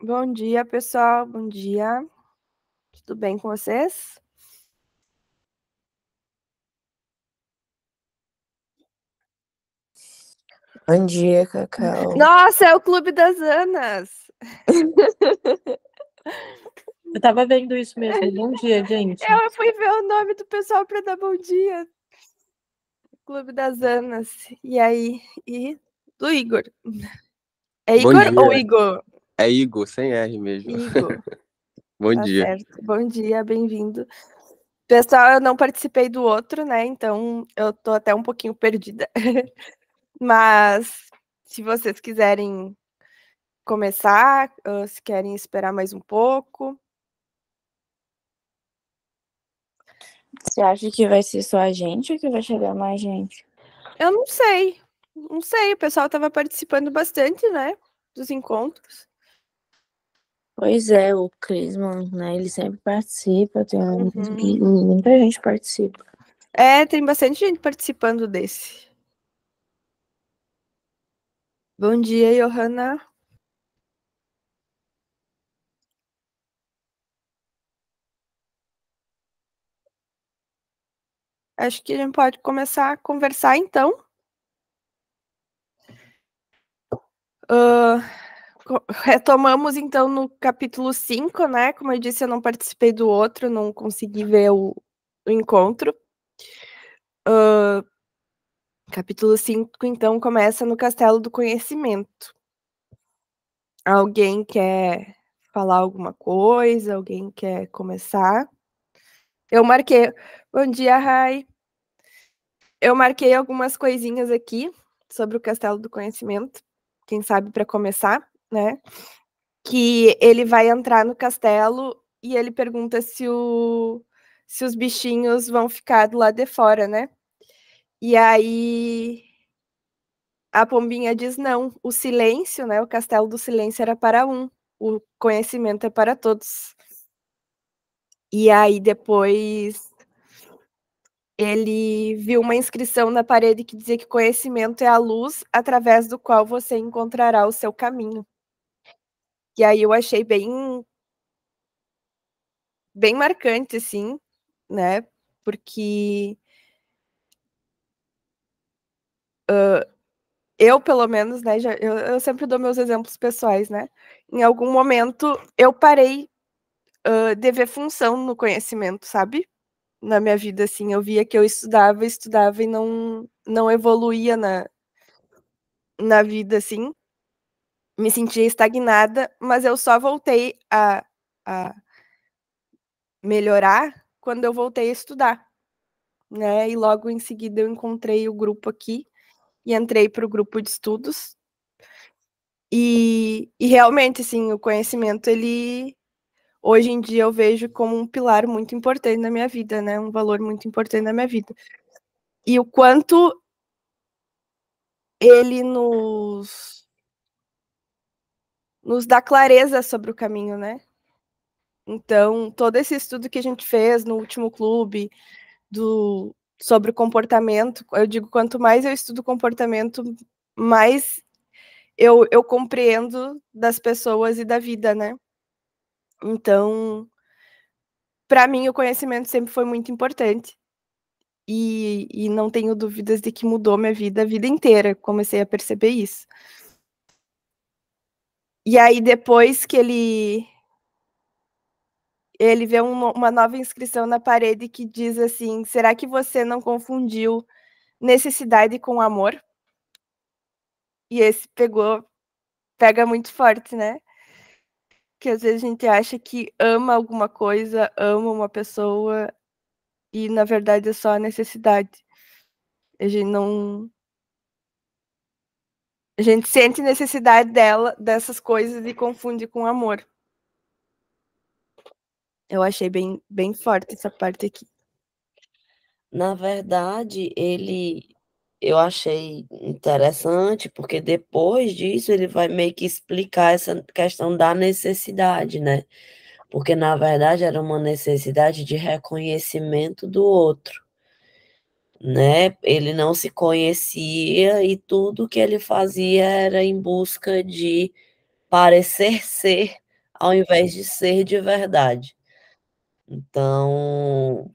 Bom dia, pessoal. Bom dia. Tudo bem com vocês? Bom dia, Cacau. Nossa, é o Clube das Anas. Eu tava vendo isso mesmo. Bom dia, gente. Eu fui ver o nome do pessoal para dar bom dia. Clube das Anas. E aí? E do Igor. É Bom Igor ou dia. Igor? É Igor, sem R mesmo. Igor. Bom Tá dia. certo. Bom dia, bem-vindo. Pessoal, eu não participei do outro, né? Então eu tô até um pouquinho perdida. Mas se vocês quiserem começar, se querem esperar mais um pouco. Você acha que vai ser só a gente ou que vai chegar mais gente? Eu não sei. Não sei, o pessoal estava participando bastante, né? Dos encontros. Pois é, o Clisman, né? Ele sempre participa, Uhum. muita gente participa. É, tem bastante gente participando desse. Bom dia, Johanna. Acho que a gente pode começar a conversar, então. Retomamos, então, no capítulo 5, né? Como eu disse, eu não participei do outro, não consegui ver o encontro. Capítulo 5, então, começa no Castelo do Conhecimento. Alguém quer falar alguma coisa? Alguém quer começar? Eu marquei. Bom dia, Rai. Eu marquei algumas coisinhas aqui sobre o Castelo do Conhecimento. Quem sabe para começar, né? Que ele vai entrar no castelo e ele pergunta se os bichinhos vão ficar do lado de fora, né? E aí a pombinha diz não, o silêncio, né? O castelo do silêncio era para um, o conhecimento é para todos. E aí depois ele viu uma inscrição na parede que dizia que conhecimento é a luz através do qual você encontrará o seu caminho. E aí eu achei bem marcante, assim, né? Porque eu, pelo menos, né? Eu sempre dou meus exemplos pessoais, né? Em algum momento eu parei de ver função no conhecimento, sabe? Na minha vida, assim, eu via que eu estudava e não evoluía na vida, assim. Me sentia estagnada, mas eu só voltei a melhorar quando eu voltei a estudar, né? E logo em seguida eu encontrei o grupo aqui e entrei para o grupo de estudos. E realmente, assim, o conhecimento, ele hoje em dia eu vejo como um pilar muito importante na minha vida, né? Um valor muito importante na minha vida. E o quanto ele nos dá clareza sobre o caminho, né? Então, todo esse estudo que a gente fez no último clube sobre o comportamento, eu digo, quanto mais eu estudo comportamento, mais eu compreendo das pessoas e da vida, né? Então, para mim, o conhecimento sempre foi muito importante. E não tenho dúvidas de que mudou minha vida a vida inteira. Comecei a perceber isso. E aí, depois que ele vê uma nova inscrição na parede que diz assim: será que você não confundiu necessidade com amor? E esse pega muito forte, né? Que às vezes a gente acha que ama alguma coisa, ama uma pessoa, e na verdade é só a necessidade. A gente não. A gente sente necessidade dessas coisas e confunde com amor. Eu achei bem forte essa parte aqui. Na verdade, eu achei interessante, porque depois disso ele vai meio que explicar essa questão da necessidade, né? Porque, na verdade, era uma necessidade de reconhecimento do outro, né? Ele não se conhecia e tudo que ele fazia era em busca de parecer ser ao invés de ser de verdade. Então,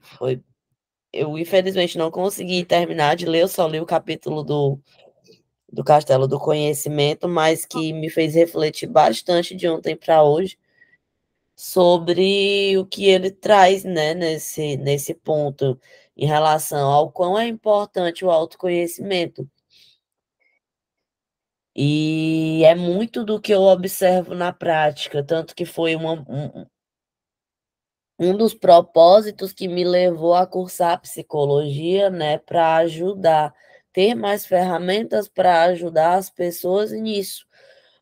eu infelizmente não consegui terminar de ler, eu só li o capítulo do Castelo do Conhecimento, mas que me fez refletir bastante de ontem para hoje sobre o que ele traz, né, nesse ponto, em relação ao quão é importante o autoconhecimento. E é muito do que eu observo na prática, tanto que foi um dos propósitos que me levou a cursar psicologia, né, para ajudar, ter mais ferramentas para ajudar as pessoas nisso.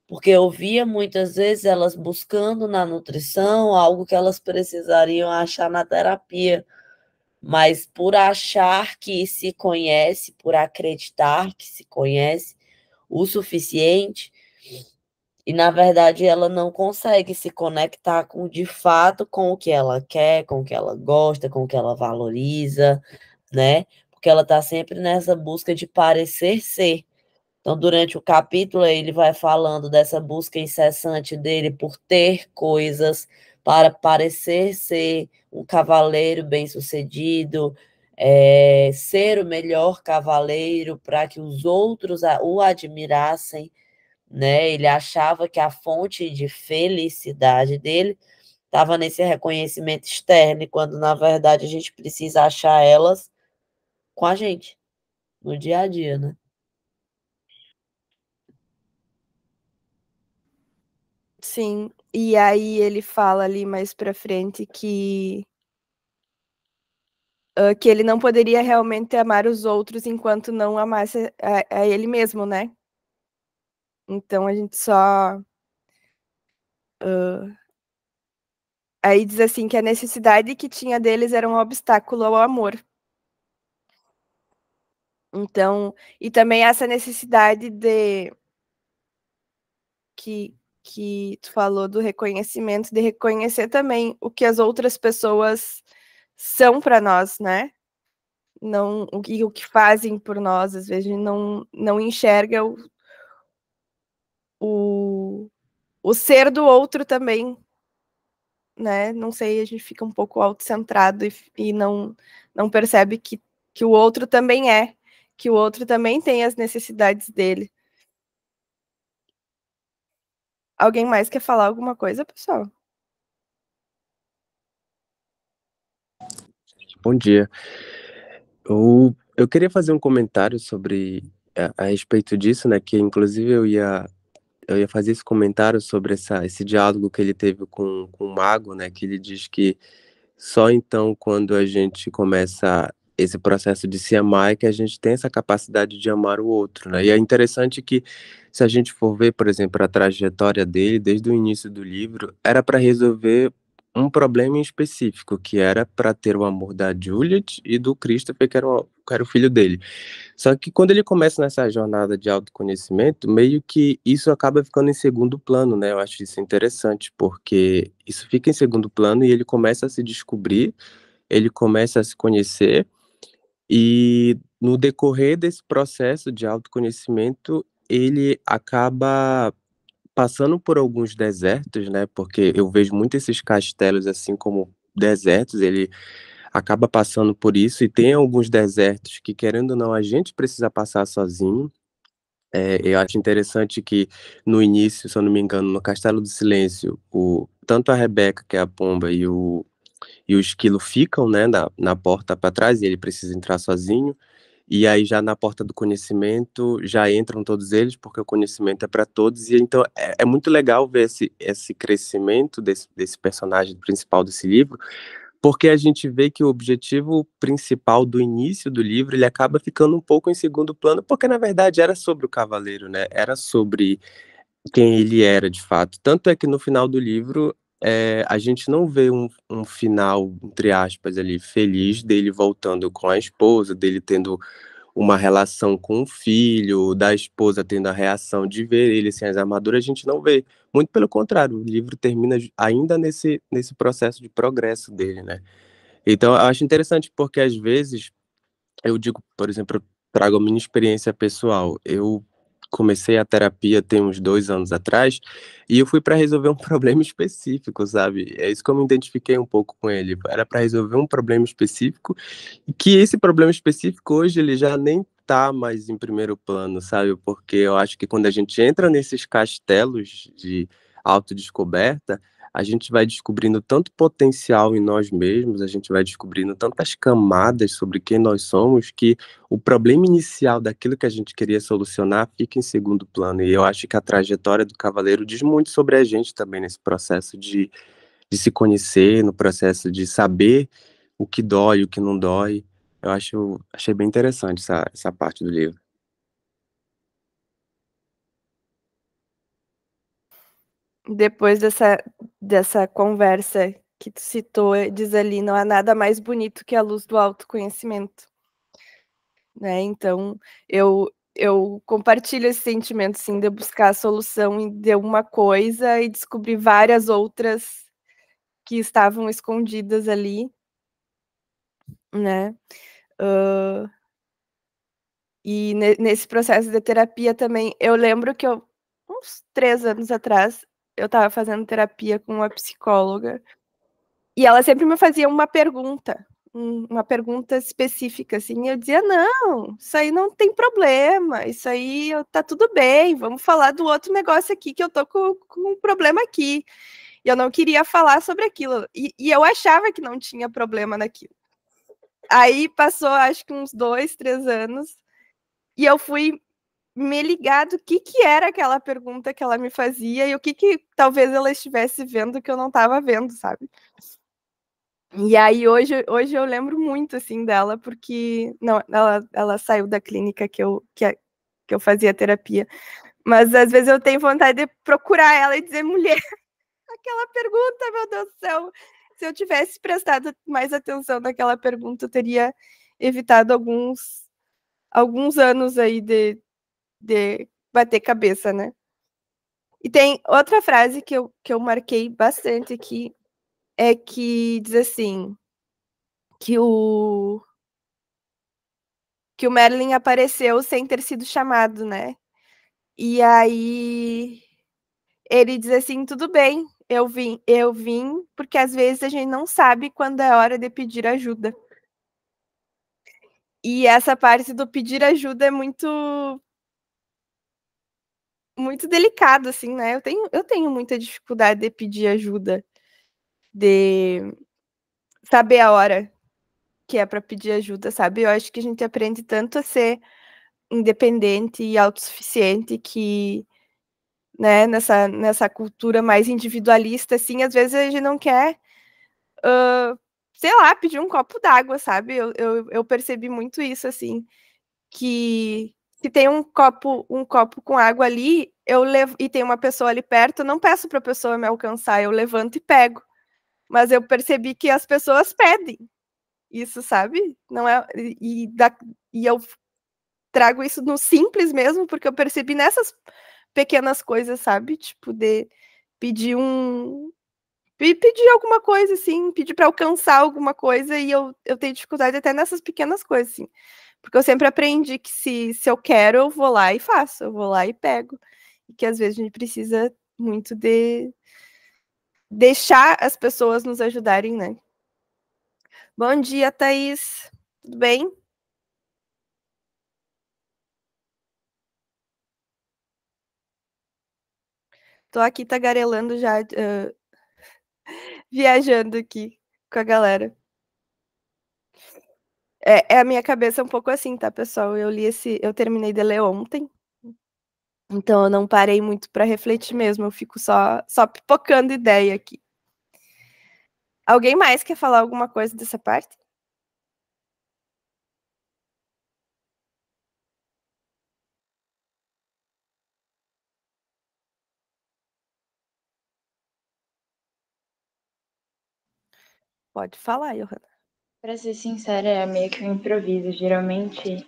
Porque eu via muitas vezes elas buscando na nutrição algo que elas precisariam achar na terapia, mas por achar que se conhece, por acreditar que se conhece o suficiente, e na verdade ela não consegue se conectar com de fato com o que ela quer, com o que ela gosta, com o que ela valoriza, né? Porque ela está sempre nessa busca de parecer ser. Então, durante o capítulo, ele vai falando dessa busca incessante dele por ter coisas para parecer ser um cavaleiro bem-sucedido, ser o melhor cavaleiro para que os outros o admirassem, né? Ele achava que a fonte de felicidade dele estava nesse reconhecimento externo, e quando, na verdade, a gente precisa achar elas com a gente, no dia a dia, né? Sim, e aí ele fala ali mais pra frente que ele não poderia realmente amar os outros enquanto não amasse a ele mesmo, né? Então a gente só. Aí diz assim que a necessidade que tinha deles era um obstáculo ao amor. Então, e também essa necessidade que tu falou do reconhecimento, de reconhecer também o que as outras pessoas são para nós, né? Não, o que fazem por nós, às vezes a gente não enxerga o ser do outro também, né? Não sei, a gente fica um pouco autocentrado e não percebe que o outro também que o outro também tem as necessidades dele. Alguém mais quer falar alguma coisa, pessoal? Bom dia. Eu queria fazer um comentário sobre a respeito disso, né? Que inclusive eu ia fazer esse comentário sobre esse diálogo que ele teve com o mago, né? Que ele diz que só então, quando a gente começa esse processo de se amar, é que a gente tem essa capacidade de amar o outro, né? E é interessante que, se a gente for ver, por exemplo, a trajetória dele, desde o início do livro, era para resolver um problema em específico, que era para ter o amor da Juliet e do Christopher, que era o filho dele. Só que quando ele começa nessa jornada de autoconhecimento, meio que isso acaba ficando em segundo plano, né? Eu acho isso interessante, porque isso fica em segundo plano e ele começa a se descobrir, ele começa a se conhecer, e no decorrer desse processo de autoconhecimento, ele acaba passando por alguns desertos, né? Porque eu vejo muito esses castelos assim como desertos, ele acaba passando por isso, e tem alguns desertos que, querendo ou não, a gente precisa passar sozinho. Eu acho interessante que no início, se eu não me engano, no Castelo do Silêncio, tanto a Rebeca, que é a pomba, e o esquilo ficam, né, na porta para trás, e ele precisa entrar sozinho. E aí já na porta do conhecimento já entram todos eles, porque o conhecimento é para todos. E então é muito legal ver esse crescimento desse personagem principal desse livro, porque a gente vê que o objetivo principal do início do livro, ele acaba ficando um pouco em segundo plano, porque na verdade era sobre o cavaleiro, né? Era sobre quem ele era de fato. Tanto é que no final do livro, a gente não vê um final, entre aspas, ali, feliz dele voltando com a esposa, dele tendo uma relação com o filho, da esposa tendo a reação de ver ele sem as armaduras, a gente não vê. Muito pelo contrário, o livro termina ainda nesse processo de progresso dele, né? Então, eu acho interessante porque, às vezes, eu digo, por exemplo, eu trago a minha experiência pessoal. comecei a terapia tem uns 2 anos atrás, e eu fui para resolver um problema específico, sabe. É isso que eu me identifiquei um pouco com ele, era para resolver um problema específico, e que esse problema específico hoje ele já nem tá mais em primeiro plano, sabe, porque eu acho que quando a gente entra nesses castelos de autodescoberta, a gente vai descobrindo tanto potencial em nós mesmos, a gente vai descobrindo tantas camadas sobre quem nós somos, que o problema inicial daquilo que a gente queria solucionar fica em segundo plano. E eu acho que a trajetória do cavaleiro diz muito sobre a gente também nesse processo de se conhecer, no processo de saber o que dói, o que não dói. Achei bem interessante essa parte do livro. Depois dessa conversa que tu citou, diz ali, não há nada mais bonito que a luz do autoconhecimento, né? Então, eu compartilho esse sentimento, assim, de buscar a solução de uma coisa e descobrir várias outras que estavam escondidas ali, né? E nesse processo de terapia também, eu lembro que uns 3 anos atrás, eu estava fazendo terapia com uma psicóloga, e ela sempre me fazia uma pergunta específica, assim, e eu dizia: "Não, isso aí não tem problema, isso aí tá tudo bem, vamos falar do outro negócio aqui, que eu tô com um problema aqui". E eu não queria falar sobre aquilo, e eu achava que não tinha problema naquilo. Aí passou, acho que uns 2, 3 anos, e eu fui me ligar do que era aquela pergunta que ela me fazia e o que talvez ela estivesse vendo que eu não estava vendo, sabe. E aí hoje eu lembro muito, assim, dela, porque não, ela saiu da clínica que eu fazia terapia, mas às vezes eu tenho vontade de procurar ela e dizer: "Mulher, aquela pergunta, meu Deus do céu, se eu tivesse prestado mais atenção naquela pergunta, eu teria evitado alguns anos aí de bater cabeça, né". E tem outra frase que eu marquei bastante aqui, é que diz assim, que o Merlin apareceu sem ter sido chamado, né. E aí ele diz assim: "Tudo bem, eu vim, porque às vezes a gente não sabe quando é hora de pedir ajuda". E essa parte do pedir ajuda é muito delicado, assim, né. Eu tenho muita dificuldade de pedir ajuda, de saber a hora que é para pedir ajuda, sabe. Eu acho que a gente aprende tanto a ser independente e autossuficiente que, né, nessa cultura mais individualista, assim, às vezes a gente não quer, sei lá, pedir um copo d'água, sabe. Eu percebi muito isso, assim, que se tem um copo com água ali, eu levo e tem uma pessoa ali perto, eu não peço para a pessoa me alcançar, eu levanto e pego. Mas eu percebi que as pessoas pedem isso, sabe. Não é e eu trago isso no simples mesmo, porque eu percebi nessas pequenas coisas, sabe, tipo de pedir um pedir alguma coisa, assim, pedir para alcançar alguma coisa e eu tenho dificuldade até nessas pequenas coisas, assim. Porque eu sempre aprendi que se eu quero, eu vou lá e faço, eu vou lá e pego. E que às vezes a gente precisa muito de deixar as pessoas nos ajudarem, né. Bom dia, Thaís, tudo bem? Tô aqui tagarelando já, viajando aqui com a galera. É a minha cabeça é um pouco assim, tá, pessoal, eu terminei de ler ontem, então eu não parei muito pra refletir mesmo, eu fico só pipocando ideia aqui. Alguém mais quer falar alguma coisa dessa parte? Pode falar, Johanna. Pra ser sincera, é meio que um improviso. Geralmente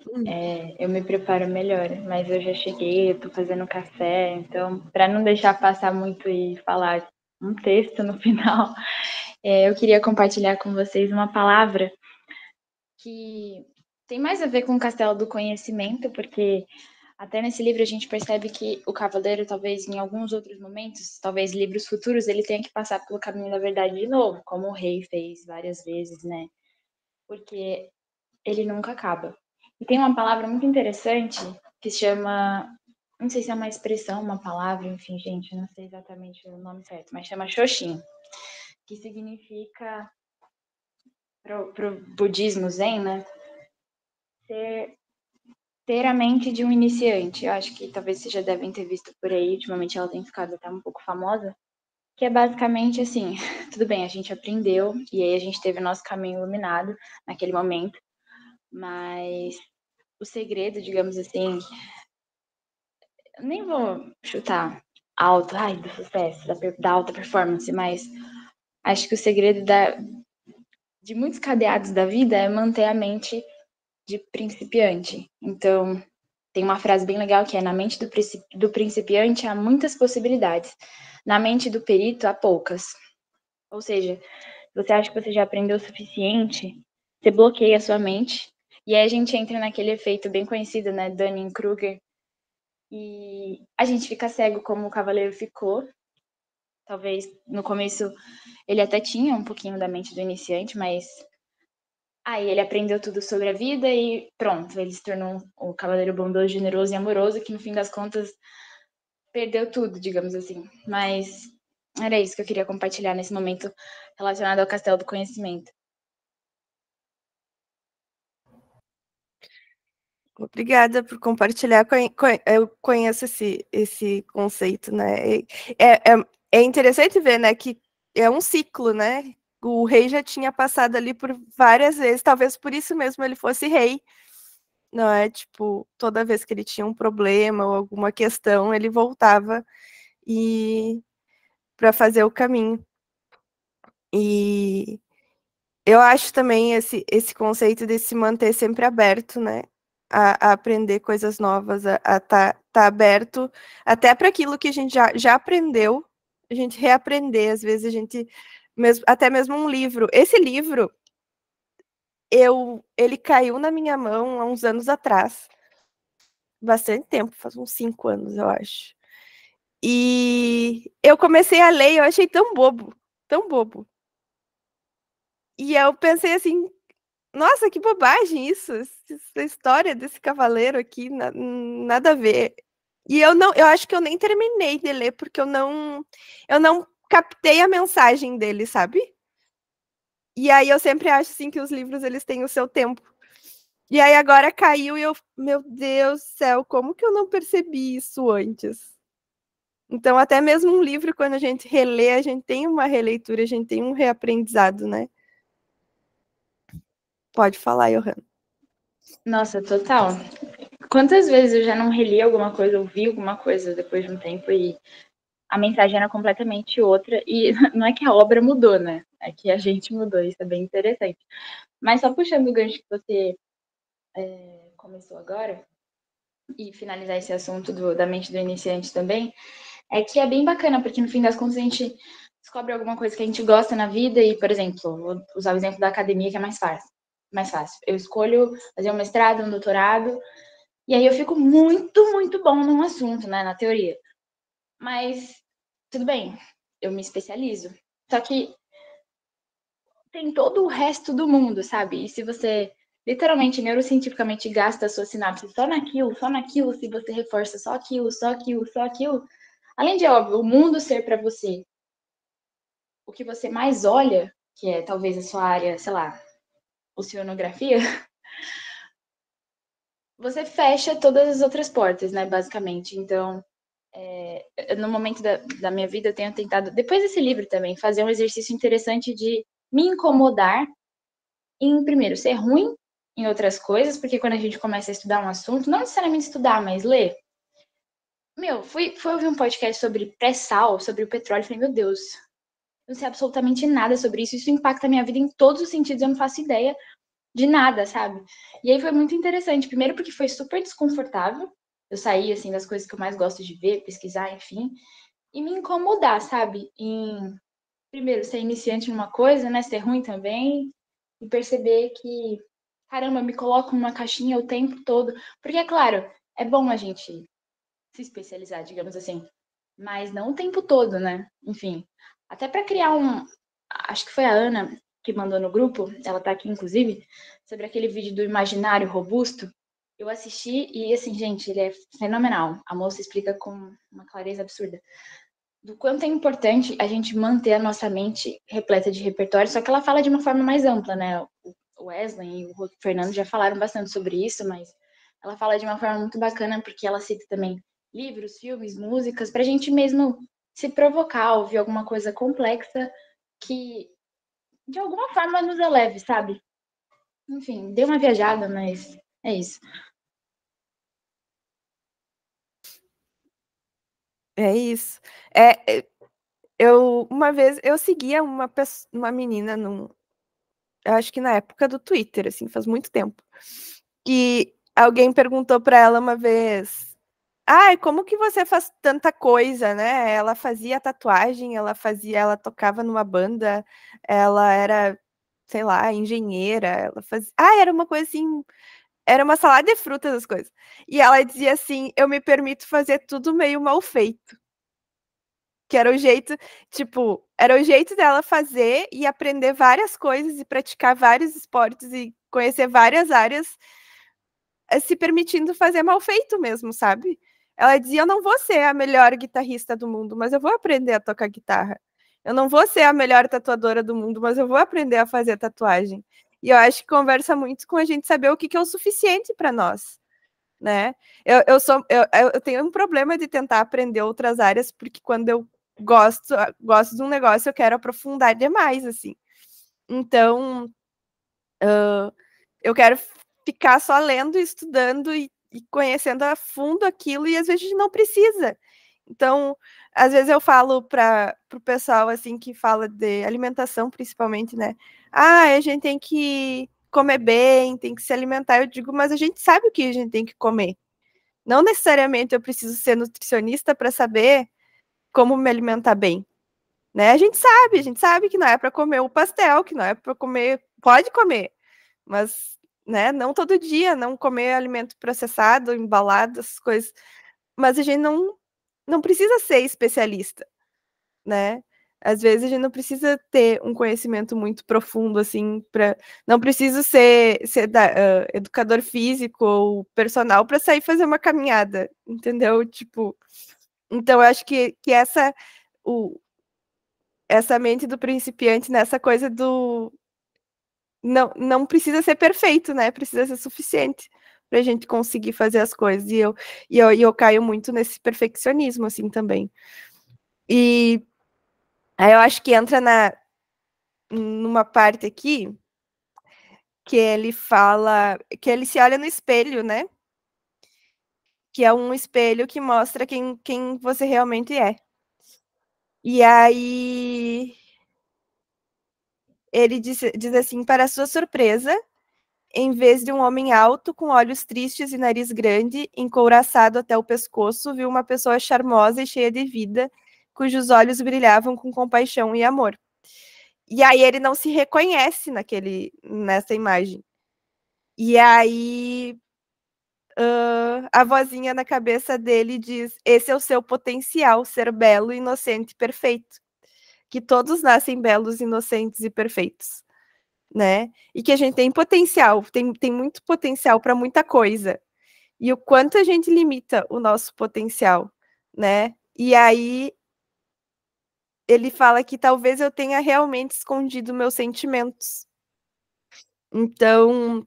eu me preparo melhor, mas eu já cheguei, eu tô fazendo café, então, para não deixar passar muito e falar um texto no final, eu queria compartilhar com vocês uma palavra que tem mais a ver com o castelo do conhecimento, porque Até nesse livro a gente percebe que o cavaleiro, talvez em alguns outros momentos, talvez livros futuros, ele tenha que passar pelo caminho da verdade de novo, como o rei fez várias vezes, né? Porque ele nunca acaba. E tem uma palavra muito interessante que se chama, não sei se é uma expressão, uma palavra, enfim, gente, não sei exatamente o nome certo, mas chama Shoshin, que significa, pro budismo zen, né? Ter a mente de um iniciante. Eu acho que talvez vocês já devem ter visto por aí, ultimamente ela tem ficado até um pouco famosa, que é basicamente assim, tudo bem, a gente aprendeu, e aí a gente teve o nosso caminho iluminado naquele momento, mas o segredo, digamos assim, eu nem vou chutar alto, do sucesso, da alta performance, mas acho que o segredo de muitos cadeados da vida é manter a mente de principiante. Então, tem uma frase bem legal que é: na mente do principiante há muitas possibilidades, na mente do perito há poucas. Ou seja, você acha que você já aprendeu o suficiente, você bloqueia a sua mente, e aí a gente entra naquele efeito bem conhecido, né, Dunning-Kruger, e a gente fica cego como o cavaleiro ficou. Talvez no começo ele até tinha um pouquinho da mente do iniciante, mas aí ele aprendeu tudo sobre a vida e pronto, ele se tornou o cavaleiro bondoso, generoso e amoroso, que no fim das contas perdeu tudo, digamos assim. Mas era isso que eu queria compartilhar nesse momento relacionado ao Castelo do Conhecimento. Obrigada por compartilhar. Eu conheço esse conceito, né? É interessante ver, né, que é um ciclo, né? O rei já tinha passado ali por várias vezes, talvez por isso mesmo ele fosse rei. Não é tipo, toda vez que ele tinha um problema ou alguma questão, ele voltava e para fazer o caminho. E eu acho também esse conceito de se manter sempre aberto, né? A aprender coisas novas, a tá aberto até para aquilo que a gente já aprendeu, a gente reaprender, às vezes a gente, até mesmo um livro. Esse livro, ele caiu na minha mão há uns anos atrás, bastante tempo, faz uns 5 anos, eu acho. E eu comecei a ler e eu achei tão bobo, tão bobo. E eu pensei assim, nossa, que bobagem isso, essa história desse cavaleiro aqui, nada a ver. E eu acho que eu nem terminei de ler, porque eu não captei a mensagem dele, sabe? E aí eu sempre acho assim que os livros eles têm o seu tempo. E aí agora caiu e meu Deus do céu, como que eu não percebi isso antes? Então, até mesmo um livro, quando a gente relê, a gente tem uma releitura, a gente tem um reaprendizado, né? Pode falar, Johan. Nossa, total. Quantas vezes eu já não reli alguma coisa, ouvi alguma coisa depois de um tempo e a mensagem era completamente outra. E não é que a obra mudou, né? É que a gente mudou, isso é bem interessante. Mas só puxando o gancho que você começou agora, e finalizar esse assunto da mente do iniciante também, é que é bem bacana, porque no fim das contas a gente descobre alguma coisa que a gente gosta na vida e, por exemplo, vou usar o exemplo da academia, que é mais fácil. Eu escolho fazer um mestrado, um doutorado, e aí eu fico muito, muito bom num assunto, né, na teoria. Mas, tudo bem, eu me especializo. Só que tem todo o resto do mundo, sabe? E se você literalmente, neurocientificamente, gasta a sua sinapse só naquilo, se você reforça só aquilo, além de, óbvio, o mundo ser para você o que você mais olha, que é talvez a sua área, sei lá, oceanografia, você fecha todas as outras portas, né, basicamente. Então, no momento da minha vida, eu tenho tentado, depois desse livro também, fazer um exercício interessante de me incomodar em, primeiro, ser ruim em outras coisas, porque quando a gente começa a estudar um assunto, não necessariamente estudar, mas ler. Fui ouvir um podcast sobre pré-sal, sobre o petróleo, e falei, meu Deus, eu não sei absolutamente nada sobre isso, isso impacta a minha vida em todos os sentidos, eu não faço ideia de nada, sabe? E aí foi muito interessante, primeiro porque foi super desconfortável, eu saí, assim, das coisas que eu mais gosto de ver, pesquisar, enfim, e me incomodar, sabe? Primeiro, ser iniciante em uma coisa, né, ser ruim também, e perceber que, caramba, me coloco numa caixinha o tempo todo, porque, é claro, é bom a gente se especializar, digamos assim, mas não o tempo todo, né? Enfim, até para criar acho que foi a Ana que mandou no grupo, ela tá aqui inclusive, sobre aquele vídeo do imaginário robusto. Eu assisti e, assim, gente, ele é fenomenal. A moça explica com uma clareza absurda do quanto é importante a gente manter a nossa mente repleta de repertório, só que ela fala de uma forma mais ampla, né? O Wesley e o Fernando já falaram bastante sobre isso, mas ela fala de uma forma muito bacana, porque ela cita também livros, filmes, músicas, para a gente mesmo se provocar, ouvir alguma coisa complexa que, de alguma forma, nos eleve, sabe? Enfim, deu uma viajada, mas é isso. É isso. Uma vez eu seguia uma menina eu acho que na época do Twitter, assim, faz muito tempo. E alguém perguntou para ela uma vez: "Ai, como que você faz tanta coisa, né?" Ela fazia tatuagem, ela tocava numa banda, ela era, sei lá, engenheira, era uma coisa assim, era uma salada de frutas as coisas. E ela dizia assim: "Eu me permito fazer tudo meio mal feito." Que era o jeito, tipo, era o jeito dela fazer e aprender várias coisas e praticar vários esportes e conhecer várias áreas, se permitindo fazer mal feito mesmo, sabe? Ela dizia: "Eu não vou ser a melhor guitarrista do mundo, mas eu vou aprender a tocar guitarra. Eu não vou ser a melhor tatuadora do mundo, mas eu vou aprender a fazer tatuagem." E eu acho que conversa muito com a gente saber o que que é o suficiente para nós, né? Eu tenho um problema de tentar aprender outras áreas, porque quando eu gosto de um negócio, eu quero aprofundar demais, assim. Então, eu quero ficar só lendo, estudando e conhecendo a fundo aquilo, e às vezes a gente não precisa. Então, às vezes eu falo para o pessoal, assim, que fala de alimentação, principalmente, né? A gente tem que comer bem, tem que se alimentar. Eu digo, mas a gente sabe o que a gente tem que comer. Não necessariamente eu preciso ser nutricionista para saber como me alimentar bem, né? A gente sabe que não é para comer o pastel, que não é para comer, pode comer, mas, né, não todo dia, não comer alimento processado, embalado, essas coisas. Mas a gente não precisa ser especialista, né? Às vezes a gente não precisa ter um conhecimento muito profundo, assim, não preciso ser educador físico ou personal para sair fazer uma caminhada, entendeu? Tipo, então eu acho que essa mente do principiante nessa coisa do não precisa ser perfeito, né? Precisa ser suficiente para a gente conseguir fazer as coisas. E eu caio muito nesse perfeccionismo, assim, também. E aí eu acho que entra numa parte aqui que ele fala que ele se olha no espelho, né? Que é um espelho que mostra quem você realmente é. E aí ele diz assim: para sua surpresa, em vez de um homem alto, com olhos tristes e nariz grande, encouraçado até o pescoço, viu uma pessoa charmosa e cheia de vida, cujos olhos brilhavam com compaixão e amor. E aí ele não se reconhece nessa imagem. E aí a vozinha na cabeça dele diz: esse é o seu potencial, ser belo, inocente e perfeito. Que todos nascem belos, inocentes e perfeitos, né? E que a gente tem potencial, tem muito potencial para muita coisa. E o quanto a gente limita o nosso potencial, né? E aí ele fala que talvez eu tenha realmente escondido meus sentimentos. Então,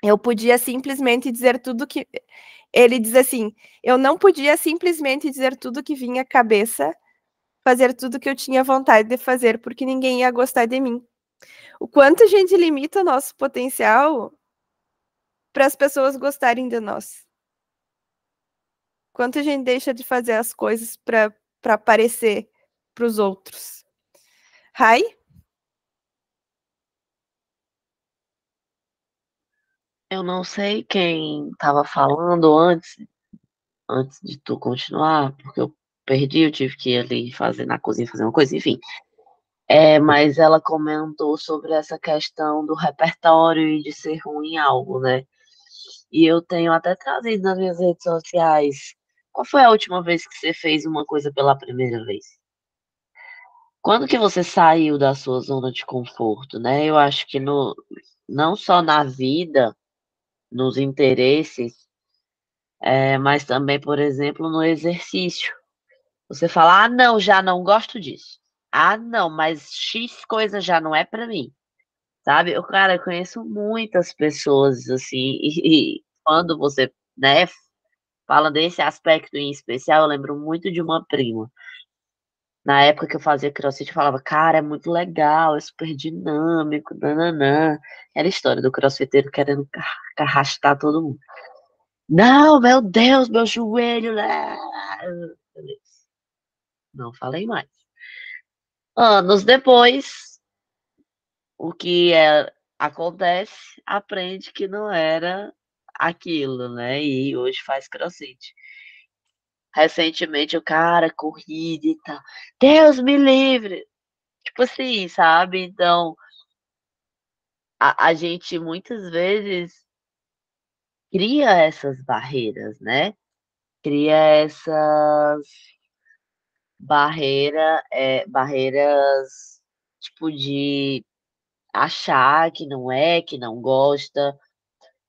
eu podia simplesmente dizer tudo que. Ele diz assim: eu não podia simplesmente dizer tudo que vinha à cabeça, fazer tudo que eu tinha vontade de fazer, porque ninguém ia gostar de mim. O quanto a gente limita o nosso potencial para as pessoas gostarem de nós. Quanto a gente deixa de fazer as coisas para aparecer para os outros. Rai? Eu não sei quem estava falando antes de tu continuar, porque eu perdi, eu tive que ir ali fazer na cozinha, fazer uma coisa, enfim. Mas ela comentou sobre essa questão do repertório e de ser ruim em algo, né? E eu tenho até trazido nas minhas redes sociais. Qual foi a última vez que você fez uma coisa pela primeira vez? Quando que você saiu da sua zona de conforto, né? Eu acho que não só na vida, nos interesses, mas também, por exemplo, no exercício. Você fala: "Ah, não, já não gosto disso. Ah, não, mas X coisa já não é pra mim", sabe. Eu conheço muitas pessoas, assim, e quando você, né, fala desse aspecto em especial, eu lembro muito de uma prima. Na época que eu fazia crossfit, eu falava: "Cara, é muito legal, é super dinâmico, nã-nã-nã". Era a história do crossfiteiro querendo arrastar todo mundo. "Não, meu Deus, meu joelho, né". Beleza, não falei mais. Anos depois, o que acontece, aprende que não era aquilo, né, e hoje faz crossfit. Recentemente o cara, corrida e tal, Deus me livre, tipo assim, sabe. Então, a gente muitas vezes cria essas barreiras, né, cria essas barreiras, tipo, de achar que não gosta.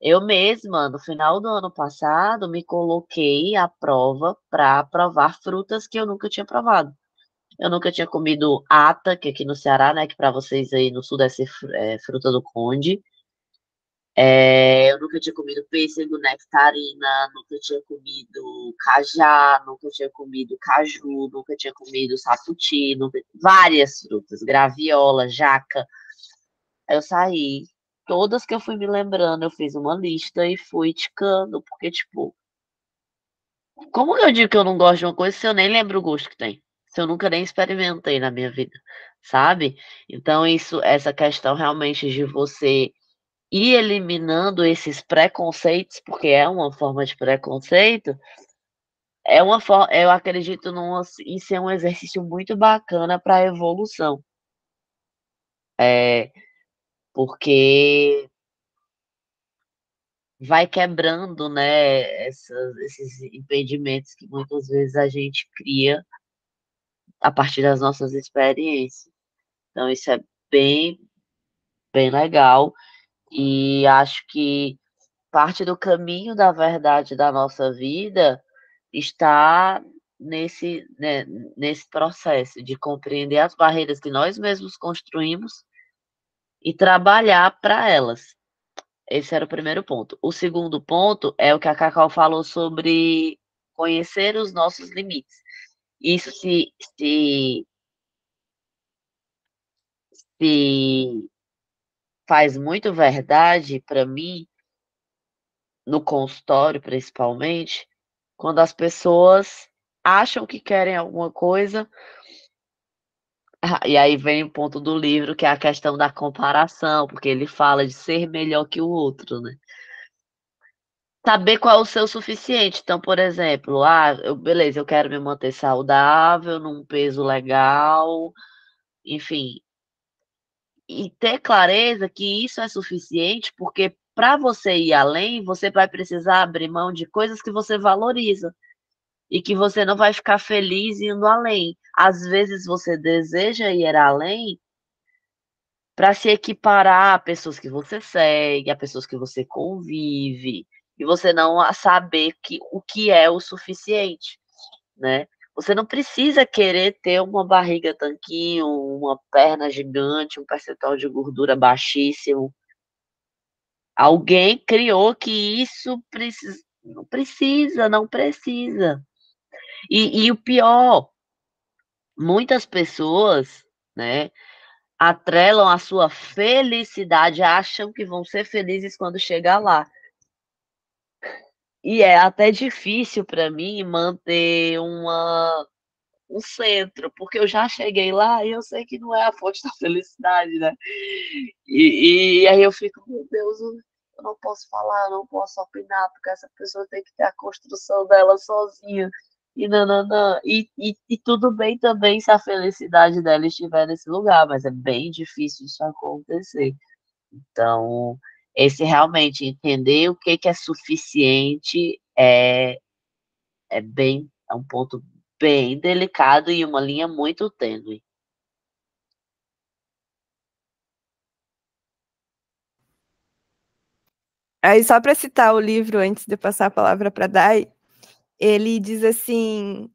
Eu mesma, no final do ano passado, me coloquei à prova para provar frutas que eu nunca tinha provado. Eu nunca tinha comido ata, que aqui no Ceará, né, que para vocês aí no sul deve ser fruta do conde. Eu nunca tinha comido pêssego, nectarina, nunca tinha comido cajá, nunca tinha comido caju, nunca tinha comido sapoti, várias frutas, graviola, jaca. Aí eu saí, todas que eu fui me lembrando, eu fiz uma lista e fui ticando, porque, tipo, como que eu digo que eu não gosto de uma coisa se eu nem lembro o gosto que tem? Se eu nunca nem experimentei na minha vida, sabe? Então essa questão realmente de você ir eliminando esses preconceitos, porque é uma forma de preconceito, eu acredito em ser um exercício muito bacana para a evolução. É, porque vai quebrando, né, esses impedimentos que muitas vezes a gente cria a partir das nossas experiências. Então isso é bem, bem legal, e acho que parte do caminho da verdade da nossa vida está nesse processo de compreender as barreiras que nós mesmos construímos e trabalhar para elas. Esse era o primeiro ponto. O segundo ponto é o que a Cacau falou sobre conhecer os nossos limites. Isso se faz muito verdade para mim, no consultório principalmente, quando as pessoas acham que querem alguma coisa, e aí vem o ponto do livro, que é a questão da comparação, porque ele fala de ser melhor que o outro, né. Saber qual é o seu suficiente. Então, por exemplo, beleza, eu quero me manter saudável, num peso legal, enfim, e ter clareza que isso é suficiente, porque para você ir além, você vai precisar abrir mão de coisas que você valoriza, e que você não vai ficar feliz indo além. Às vezes você deseja ir além para se equiparar a pessoas que você segue, a pessoas que você convive, e você não saber o que é o suficiente, né. Você não precisa querer ter uma barriga tanquinho, uma perna gigante, um percentual de gordura baixíssimo. Alguém criou que isso não precisa, não precisa. E o pior, muitas pessoas, né, atrelam a sua felicidade, acham que vão ser felizes quando chegar lá. E é até difícil para mim manter um centro, porque eu já cheguei lá e eu sei que não é a fonte da felicidade, né. E aí eu fico: "Meu Deus, eu não posso falar, eu não posso opinar, porque essa pessoa tem que ter a construção dela sozinha, e nã-nã-nã". E tudo bem também se a felicidade dela estiver nesse lugar, mas é bem difícil isso acontecer. Então, esse realmente entender o que é suficiente é um ponto bem delicado e uma linha muito tênue. Aí, só para citar o livro antes de passar a palavra para Dai, ele diz assim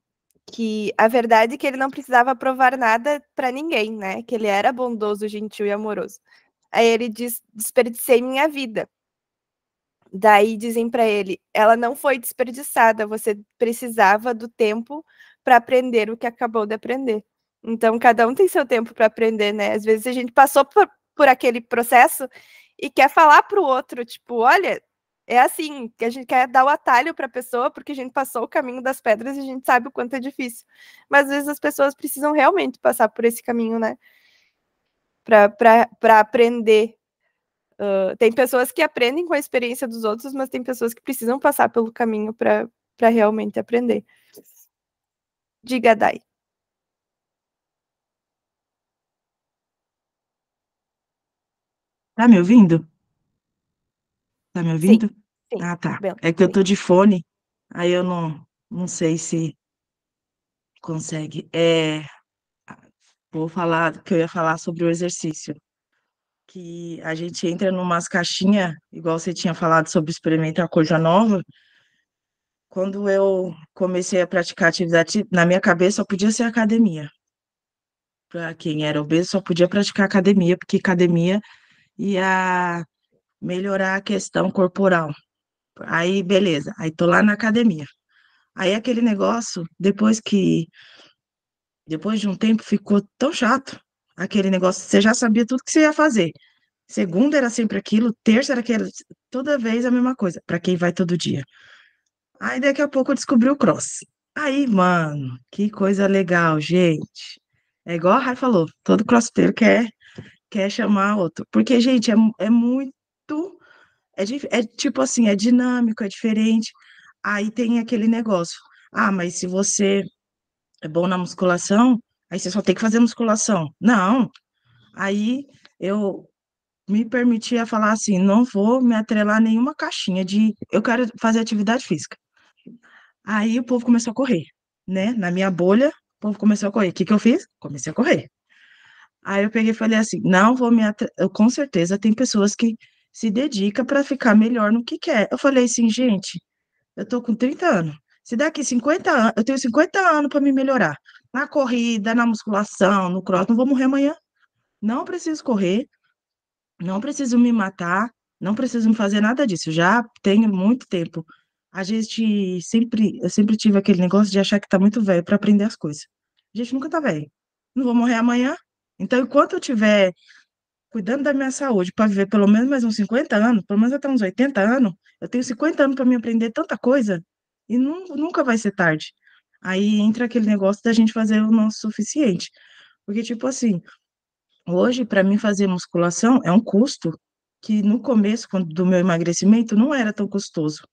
que a verdade é que ele não precisava provar nada para ninguém, né? Que ele era bondoso, gentil e amoroso. Aí ele diz: desperdicei minha vida. Daí dizem para ele: ela não foi desperdiçada, você precisava do tempo para aprender o que acabou de aprender. Então, cada um tem seu tempo para aprender, né? Às vezes a gente passou por aquele processo e quer falar para o outro, tipo, olha, é assim, que a gente quer dar o atalho para a pessoa, porque a gente passou o caminho das pedras e a gente sabe o quanto é difícil. Mas às vezes as pessoas precisam realmente passar por esse caminho, né? Para aprender. Tem pessoas que aprendem com a experiência dos outros, mas tem pessoas que precisam passar pelo caminho para realmente aprender. Diga, Dai. Tá me ouvindo? Tá me Sim, ouvindo? sim. Ah, tá. Bem, É que eu sim. tô de fone, aí eu não sei se consegue. Vou falar que eu ia falar sobre o exercício. Que a gente entra numas caixinhas, igual você tinha falado sobre experimentar coisa nova. Quando eu comecei a praticar atividade, na minha cabeça só podia ser academia. Para quem era obeso, só podia praticar academia, porque academia ia melhorar a questão corporal. Aí, beleza. Aí tô lá na academia. Aí aquele negócio, depois de um tempo, ficou tão chato. Aquele negócio, você já sabia tudo que você ia fazer. Segunda era sempre aquilo, terça era aquilo, toda vez a mesma coisa, para quem vai todo dia. Aí daqui a pouco eu descobri o cross. Aí, mano, que coisa legal, gente. É igual a Rai falou, todo crossfiteiro quer chamar outro. Porque, gente, é muito. É tipo assim, é dinâmico, é diferente. Aí tem aquele negócio. Ah, mas se você é bom na musculação, aí você só tem que fazer musculação. Não. Aí eu me permitia falar assim, não vou me atrelar a nenhuma caixinha de eu quero fazer atividade física. Aí o povo começou a correr, né? Na minha bolha, o povo começou a correr. O que que eu fiz? Comecei a correr. Aí eu peguei e falei assim, não vou me atrelar. Com certeza tem pessoas que se dedicam para ficar melhor no que quer. Eu falei assim, gente, eu tô com 30 anos. Se daqui 50 anos, eu tenho 50 anos para me melhorar. Na corrida, na musculação, no cross, não vou morrer amanhã. Não preciso correr, não preciso me matar, não preciso me fazer nada disso. Já tenho muito tempo. Eu sempre tive aquele negócio de achar que tá muito velho para aprender as coisas. A gente nunca tá velho. Não vou morrer amanhã. Então, enquanto eu tiver cuidando da minha saúde para viver pelo menos mais uns 50 anos, pelo menos até uns 80 anos, eu tenho 50 anos para me aprender tanta coisa e nunca vai ser tarde. Aí entra aquele negócio da gente fazer o nosso suficiente. Porque, tipo assim, hoje, para mim fazer musculação é um custo que no começo do meu emagrecimento não era tão custoso.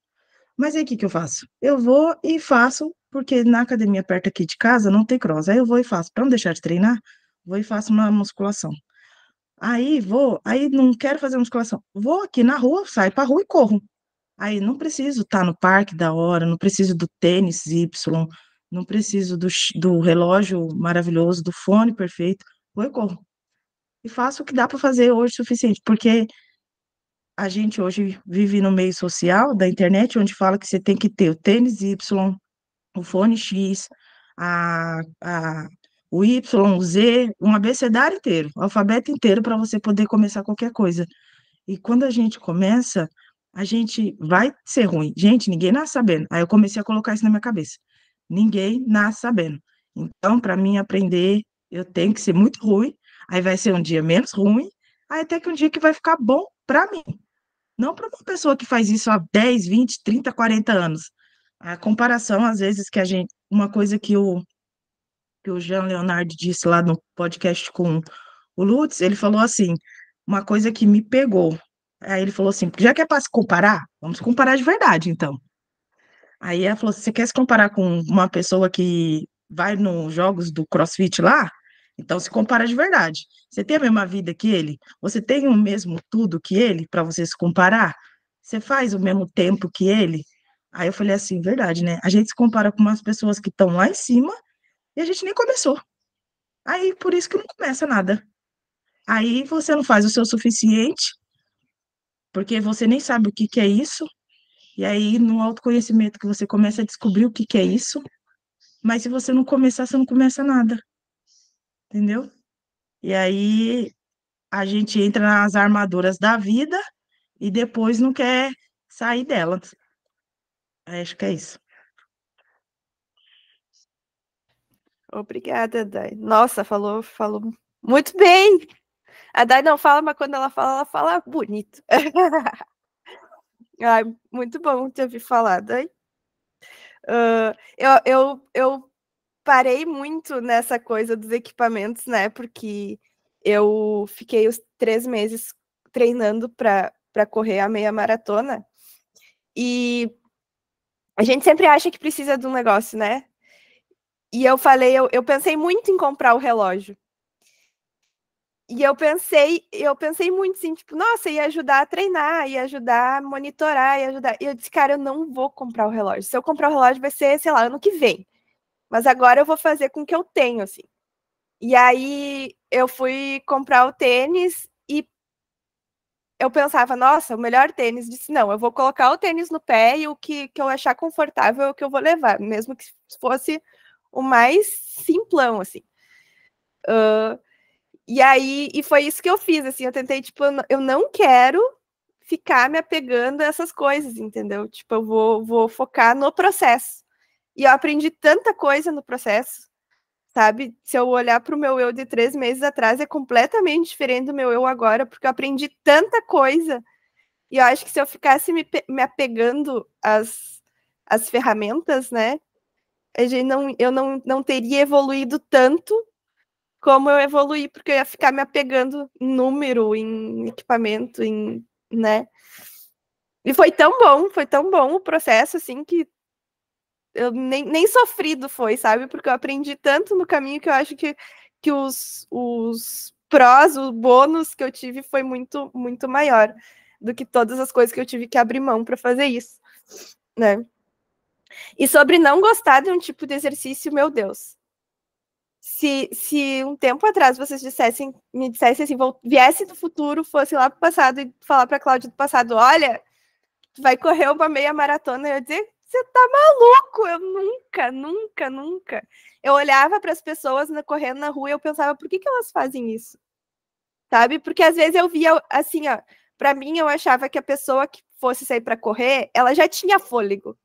Mas aí o que que eu faço? Eu vou e faço, porque na academia perto aqui de casa não tem cross. Aí eu vou e faço. Para não deixar de treinar, vou e faço uma musculação. Aí não quero fazer musculação. Vou aqui na rua, saio para rua e corro. Aí não preciso estar no parque da hora, não preciso do tênis Y, não preciso do relógio maravilhoso, do fone perfeito. Vou e corro. E faço o que dá para fazer hoje o suficiente, porque a gente hoje vive no meio social da internet, onde fala que você tem que ter o tênis Y, o fone X, a, a, o Y, o Z, um abecedário inteiro, o alfabeto inteiro para você poder começar qualquer coisa. E quando a gente começa, a gente vai ser ruim. Gente, ninguém nasce sabendo. Aí eu comecei a colocar isso na minha cabeça. Ninguém nasce sabendo. Então, para mim aprender, eu tenho que ser muito ruim. Aí vai ser um dia menos ruim, aí até que um dia que vai ficar bom para mim. Não para uma pessoa que faz isso há 10, 20, 30, 40 anos. A comparação, às vezes, uma coisa que o Jean Leonardo disse lá no podcast com o Lutz, ele falou assim, uma coisa que me pegou. Aí ele falou assim, já que é para se comparar, vamos comparar de verdade, então. Aí ela falou, você quer se comparar com uma pessoa que vai nos jogos do CrossFit lá? Então, se compara de verdade. Você tem a mesma vida que ele? Você tem o mesmo tudo que ele para você se comparar? Você faz o mesmo tempo que ele? Aí eu falei assim, verdade, né? A gente se compara com umas pessoas que estão lá em cima e a gente nem começou. Aí, por isso que não começa nada. Aí você não faz o seu suficiente, porque você nem sabe o que que é isso. E aí, no autoconhecimento que você começa a descobrir o que que é isso. Mas se você não começar, você não começa nada. Entendeu? E aí a gente entra nas armaduras da vida e depois não quer sair delas. Acho que é isso. Obrigada, Dai. Nossa, falou muito bem. A Dai não fala, mas quando ela fala bonito. Ai, muito bom te ouvir falar, Dai. Eu parei muito nessa coisa dos equipamentos, né? Porque eu fiquei os 3 meses treinando para correr a meia maratona. E a gente sempre acha que precisa de um negócio, né? E eu pensei muito em comprar o relógio. E eu pensei muito assim, tipo, nossa, ia ajudar a treinar, ia ajudar a monitorar, ia ajudar. E eu disse, cara, eu não vou comprar o relógio. Se eu comprar o relógio, vai ser, sei lá, ano que vem. Mas agora eu vou fazer com o que eu tenho, assim. E aí eu fui comprar o tênis e eu pensava, nossa, o melhor tênis. Disse, não, eu vou colocar o tênis no pé e o que eu achar confortável é o que eu vou levar, mesmo que fosse o mais simplão, assim. E aí, e foi isso que eu fiz, assim, eu tentei, tipo, eu não quero ficar me apegando a essas coisas, entendeu? Tipo, eu vou focar no processo. E eu aprendi tanta coisa no processo, sabe? Se eu olhar para o meu eu de 3 meses atrás, é completamente diferente do meu eu agora, porque eu aprendi tanta coisa. E eu acho que se eu ficasse me apegando às ferramentas, né? Eu não teria evoluído tanto como eu evoluí, porque eu ia ficar me apegando em número, em equipamento, né? E foi tão bom o processo, assim, que eu nem sofrido foi, sabe? Porque eu aprendi tanto no caminho que eu acho que os prós, o bônus que eu tive foi muito, muito maior do que todas as coisas que eu tive que abrir mão para fazer isso, né? E sobre não gostar de um tipo de exercício, meu Deus. Se um tempo atrás vocês me dissessem assim, viesse do futuro, fosse lá pro passado e falar para a Cláudia do passado, olha, tu vai correr uma meia maratona, eu ia dizer, você tá maluco? Eu nunca. Eu olhava para as pessoas correndo na rua e eu pensava, por que elas fazem isso? Sabe? Porque às vezes eu via assim, ó, para mim eu achava que a pessoa que fosse sair para correr, ela já tinha fôlego,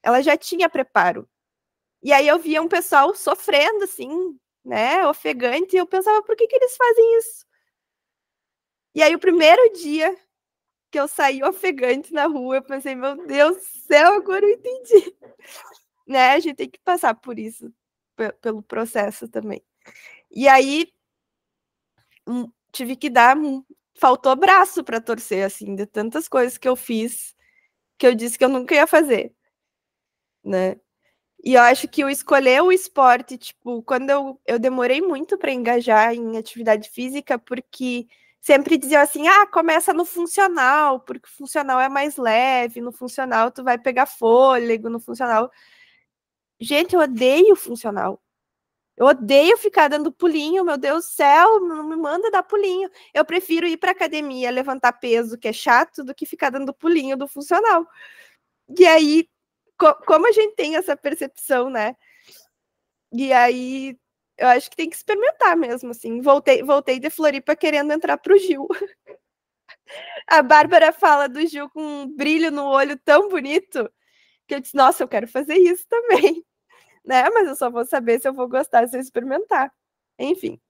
ela já tinha preparo. E aí eu via um pessoal sofrendo, assim, né, ofegante, e eu pensava, por que eles fazem isso? E aí o primeiro dia que eu saí ofegante na rua, eu pensei, meu Deus do céu, agora eu entendi. Né, a gente tem que passar por isso, pelo processo também. E aí, tive que faltou braço para torcer, assim, de tantas coisas que eu fiz, que eu disse que eu nunca ia fazer, né? E eu acho que eu escolher o esporte, tipo, quando eu demorei muito para engajar em atividade física, porque sempre diziam assim, começa no funcional, porque o funcional é mais leve, no funcional tu vai pegar fôlego, no funcional... Gente, eu odeio funcional. Eu odeio ficar dando pulinho, meu Deus do céu, não me manda dar pulinho. Eu prefiro ir para academia, levantar peso, que é chato, do que ficar dando pulinho do funcional. E aí, como a gente tem essa percepção, né? E aí, eu acho que tem que experimentar mesmo, assim. Voltei de Floripa querendo entrar pro Gil. A Bárbara fala do Gil com um brilho no olho tão bonito que eu disse, nossa, eu quero fazer isso também. Né? Mas eu só vou saber se eu vou gostar se eu experimentar. Enfim.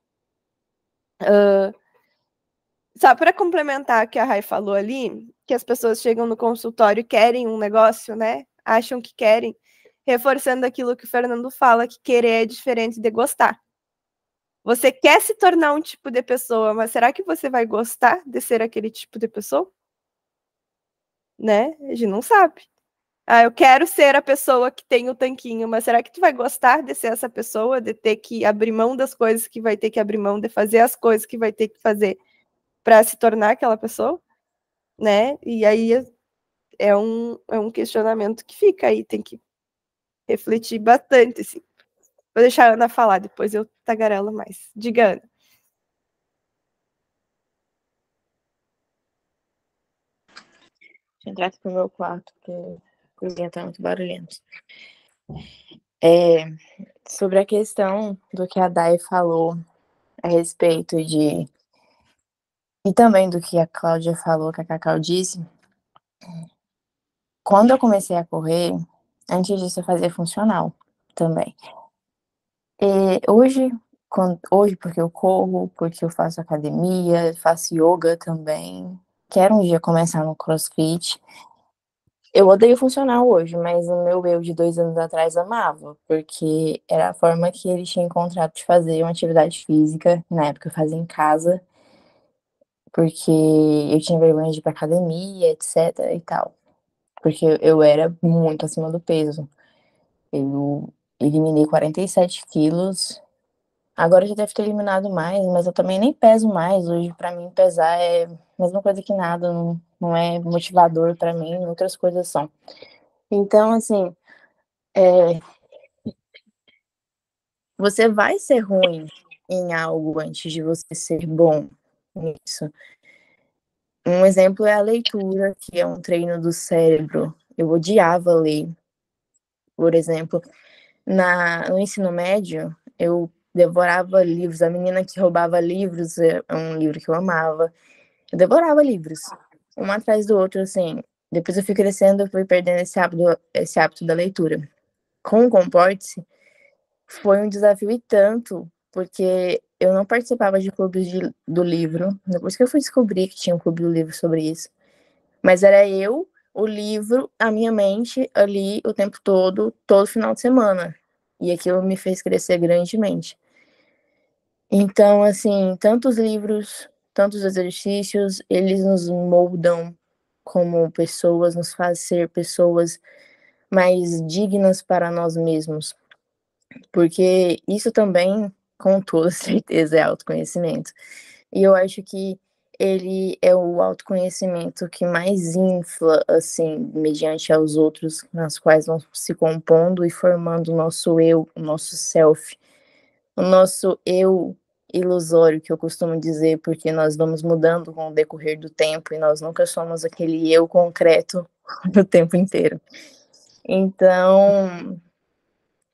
Só para complementar o que a Rai falou ali, que as pessoas chegam no consultório e querem um negócio, né? Acham que querem, reforçando aquilo que o Fernando fala, que querer é diferente de gostar. Você quer se tornar um tipo de pessoa, mas será que você vai gostar de ser aquele tipo de pessoa? Né? A gente não sabe. eu quero ser a pessoa que tem o tanquinho, mas será que tu vai gostar de ser essa pessoa, de ter que abrir mão das coisas que vai ter que abrir mão, de fazer as coisas que vai ter que fazer para se tornar aquela pessoa, né? E aí é um questionamento que fica aí, tem que refletir bastante, assim. Vou deixar a Ana falar, depois eu tagarelo mais. Diga, Ana. Deixa eu entrar aqui pro meu quarto, porque a cozinha tá muito barulhenta. Sobre a questão do que a Dai falou a respeito de... E também do que a Cláudia falou, que a Cacau disse. Quando eu comecei a correr, antes disso eu fazia funcional também. E hoje, porque eu corro, porque eu faço academia, faço yoga também, quero um dia começar no CrossFit. Eu odeio funcional hoje, mas o meu eu de 2 anos atrás amava, porque era a forma que ele tinha encontrado de fazer uma atividade física. Na época eu fazia em casa, porque eu tinha vergonha de ir pra academia, etc e tal. Porque eu era muito acima do peso. Eu eliminei 47 quilos. Agora já deve ter eliminado mais, mas eu também nem peso mais. Hoje, pra mim, pesar é a mesma coisa que nada, não é motivador pra mim, outras coisas são. Então, assim, você vai ser ruim em algo antes de você ser bom nisso. Um exemplo é a leitura, que é um treino do cérebro. Eu odiava ler. Por exemplo, no ensino médio, eu devorava livros. A Menina que Roubava Livros é um livro que eu amava. Eu devorava livros, um atrás do outro, assim. Depois eu fui crescendo, eu fui perdendo esse hábito da leitura. Com o Comporte-se, foi um desafio e tanto, porque eu não participava de clubes do livro. Depois que eu fui descobrir que tinha um clube do livro sobre isso. Mas era eu, o livro, a minha mente ali o tempo todo final de semana. E aquilo me fez crescer grandemente. Então, assim, tantos livros, tantos exercícios, eles nos moldam como pessoas, nos fazem ser pessoas mais dignas para nós mesmos. Porque isso também, com toda certeza, é autoconhecimento. E eu acho que ele é o autoconhecimento que mais infla, assim, mediante aos outros, nas quais vão se compondo e formando o nosso eu, o nosso self, o nosso eu ilusório, que eu costumo dizer, porque nós vamos mudando com o decorrer do tempo e nós nunca somos aquele eu concreto o tempo inteiro. Então,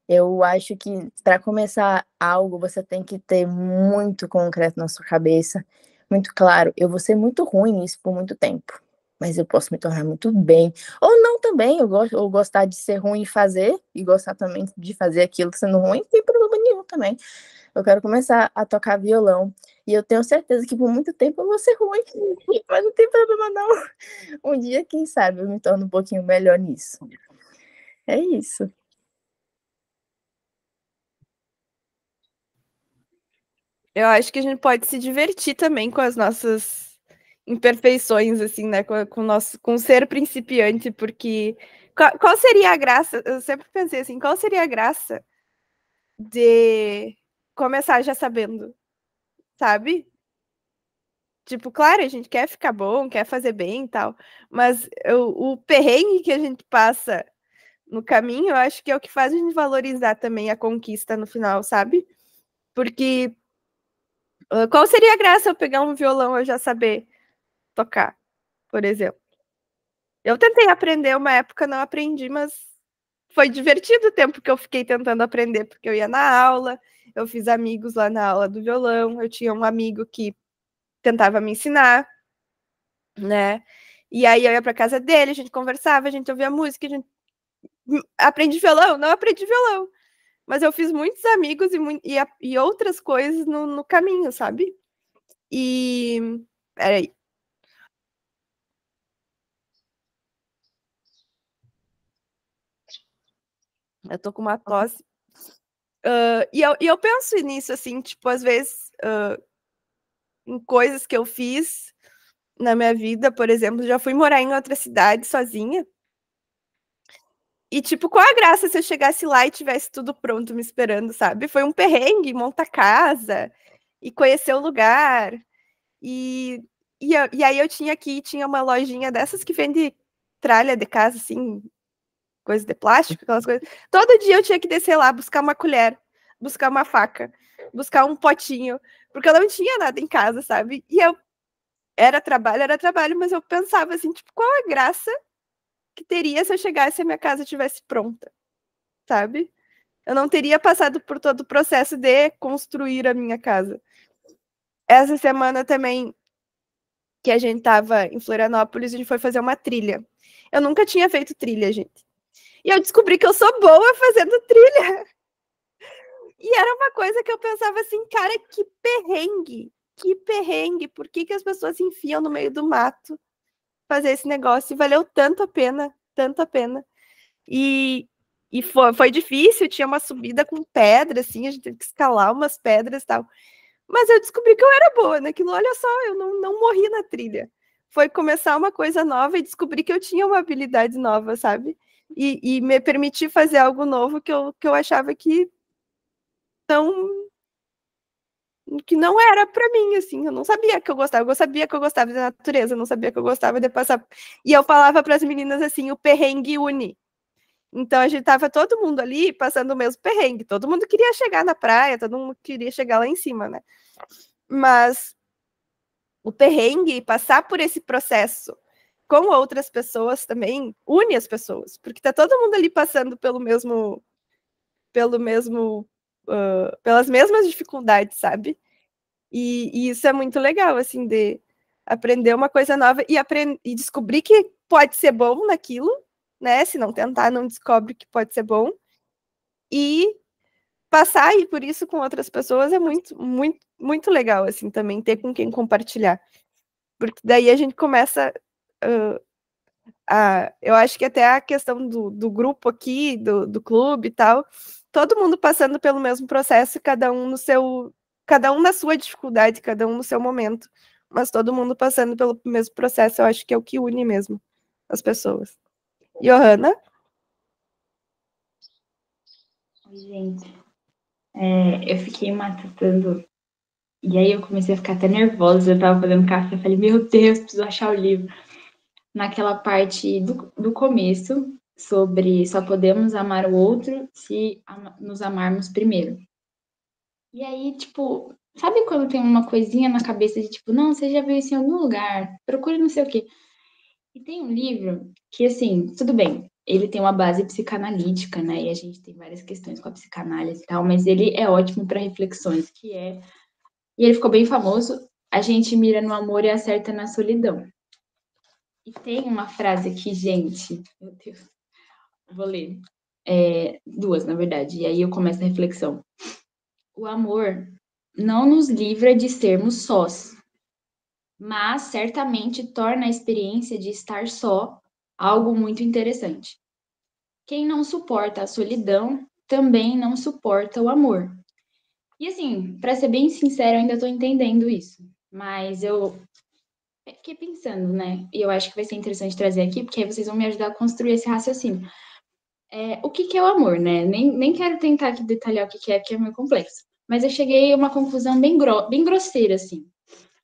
eu acho que para começar algo, você tem que ter muito concreto na sua cabeça, muito claro. Eu vou ser muito ruim nisso por muito tempo, mas eu posso me tornar muito bem. Ou não também, ou gostar de ser ruim e fazer, e gostar também de fazer aquilo sendo ruim, não tem problema nenhum também. Eu quero começar a tocar violão, e eu tenho certeza que por muito tempo eu vou ser ruim, mas não tem problema não. Um dia, quem sabe, eu me torno um pouquinho melhor nisso. É isso. Eu acho que a gente pode se divertir também com as nossas imperfeições, assim, né? Com o ser principiante, porque qual seria a graça? Eu sempre pensei assim, qual seria a graça de começar já sabendo, sabe? Tipo, claro, a gente quer ficar bom, quer fazer bem e tal, mas o perrengue que a gente passa no caminho, eu acho que é o que faz a gente valorizar também a conquista no final, sabe? Porque qual seria a graça eu pegar um violão e eu já saber tocar, por exemplo? Eu tentei aprender uma época, não aprendi, mas foi divertido o tempo que eu fiquei tentando aprender, porque eu ia na aula, eu fiz amigos lá na aula do violão, eu tinha um amigo que tentava me ensinar, né? E aí eu ia para casa dele, a gente conversava, a gente ouvia música, a gente aprendi violão, não aprendi violão, mas eu fiz muitos amigos e outras coisas no caminho, sabe? E peraí. Eu tô com uma tosse. E eu penso nisso, assim, tipo, às vezes, em coisas que eu fiz na minha vida, por exemplo, já fui morar em outra cidade sozinha. tipo, qual a graça se eu chegasse lá e tivesse tudo pronto me esperando, sabe? Foi um perrengue, montar casa e conhecer o lugar. E aí eu tinha uma lojinha dessas que vende tralha de casa, assim, coisa de plástico, aquelas coisas. Todo dia eu tinha que descer lá, buscar uma colher, buscar uma faca, buscar um potinho, porque eu não tinha nada em casa, sabe? E era trabalho, mas eu pensava assim, tipo, qual a graça que teria se eu chegasse e a minha casa estivesse pronta, sabe? Eu não teria passado por todo o processo de construir a minha casa. Essa semana também, que a gente tava em Florianópolis, a gente foi fazer uma trilha. Eu nunca tinha feito trilha, gente. E eu descobri que eu sou boa fazendo trilha. E era uma coisa que eu pensava assim, cara, que perrengue. Por que as pessoas se enfiam no meio do mato fazer esse negócio? E valeu tanto a pena. E foi difícil, tinha uma subida com pedra, assim, a gente teve que escalar umas pedras e tal. Mas eu descobri que eu era boa naquilo. Olha só, eu não morri na trilha. Foi começar uma coisa nova e descobrir que eu tinha uma habilidade nova, sabe? E me permitir fazer algo novo que eu achava que não era para mim, assim. Eu não sabia que eu gostava. Eu sabia que eu gostava da natureza, eu não sabia que eu gostava de passar. E eu falava para as meninas assim: o perrengue une. Então a gente tava todo mundo ali passando o mesmo perrengue. Todo mundo queria chegar na praia, todo mundo queria chegar lá em cima, né? Mas o perrengue, passar por esse processo com outras pessoas também, une as pessoas, porque tá todo mundo ali passando pelas mesmas dificuldades, sabe? E isso é muito legal, assim, de aprender uma coisa nova e descobrir que pode ser bom naquilo, né? Se não tentar, não descobre que pode ser bom. E passar aí por isso com outras pessoas é muito, muito, muito legal, assim, também ter com quem compartilhar. Porque daí a gente começa eu acho que até a questão do grupo aqui, do clube e tal, todo mundo passando pelo mesmo processo, cada um na sua dificuldade, cada um no seu momento, mas todo mundo passando pelo mesmo processo, eu acho que é o que une mesmo as pessoas. Johanna? Oi, gente. Eu fiquei matutando. E aí eu comecei a ficar até nervosa. Eu tava fazendo café. Falei, meu Deus, preciso achar o livro. Naquela parte do começo, sobre só podemos amar o outro se nos amarmos primeiro. E aí, tipo, sabe quando tem uma coisinha na cabeça de tipo, não, você já viu isso em algum lugar? Procure não sei o quê. E tem um livro que, assim, tudo bem, ele tem uma base psicanalítica, né? E a gente tem várias questões com a psicanálise e tal, mas ele é ótimo para reflexões, e ele ficou bem famoso, a gente mira no amor e acerta na solidão. E tem uma frase aqui, gente, meu Deus, vou ler. Duas, na verdade, e aí eu começo a reflexão. O amor não nos livra de sermos sós, mas certamente torna a experiência de estar só algo muito interessante. Quem não suporta a solidão também não suporta o amor. E assim, para ser bem sincero, eu ainda estou entendendo isso, mas eu fiquei pensando, né? E eu acho que vai ser interessante trazer aqui, porque aí vocês vão me ajudar a construir esse raciocínio. O que é o amor, né? Nem quero tentar aqui detalhar o que é, porque é meio complexo. Mas eu cheguei a uma conclusão bem grosseira, assim.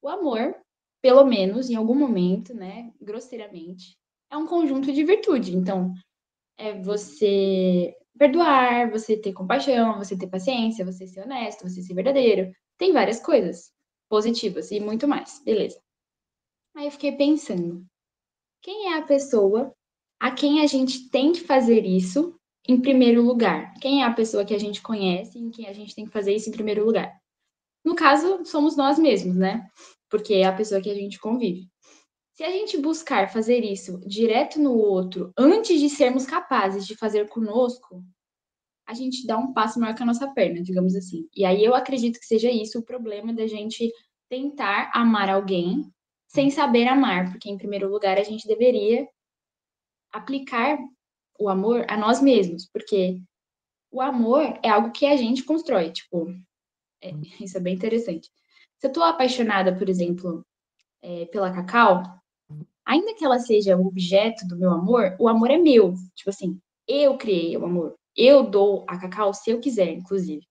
O amor, pelo menos em algum momento, né, grosseiramente, é um conjunto de virtude. Então, é você perdoar, você ter compaixão, você ter paciência, você ser honesto, você ser verdadeiro. Tem várias coisas positivas e muito mais, beleza. Aí eu fiquei pensando, quem é a pessoa a quem a gente tem que fazer isso em primeiro lugar? Quem é a pessoa que a gente conhece e em quem a gente tem que fazer isso em primeiro lugar? No caso, somos nós mesmos, né? Porque é a pessoa que a gente convive. Se a gente buscar fazer isso direto no outro, antes de sermos capazes de fazer conosco, a gente dá um passo maior que a nossa perna, digamos assim. E aí eu acredito que seja isso o problema da gente tentar amar alguém sem saber amar, porque em primeiro lugar a gente deveria aplicar o amor a nós mesmos, porque o amor é algo que a gente constrói, tipo, isso é bem interessante. Se eu tô apaixonada, por exemplo, pela Cacau, ainda que ela seja o objeto do meu amor, o amor é meu, tipo assim, eu criei o amor. Eu dou a Cacau se eu quiser, inclusive.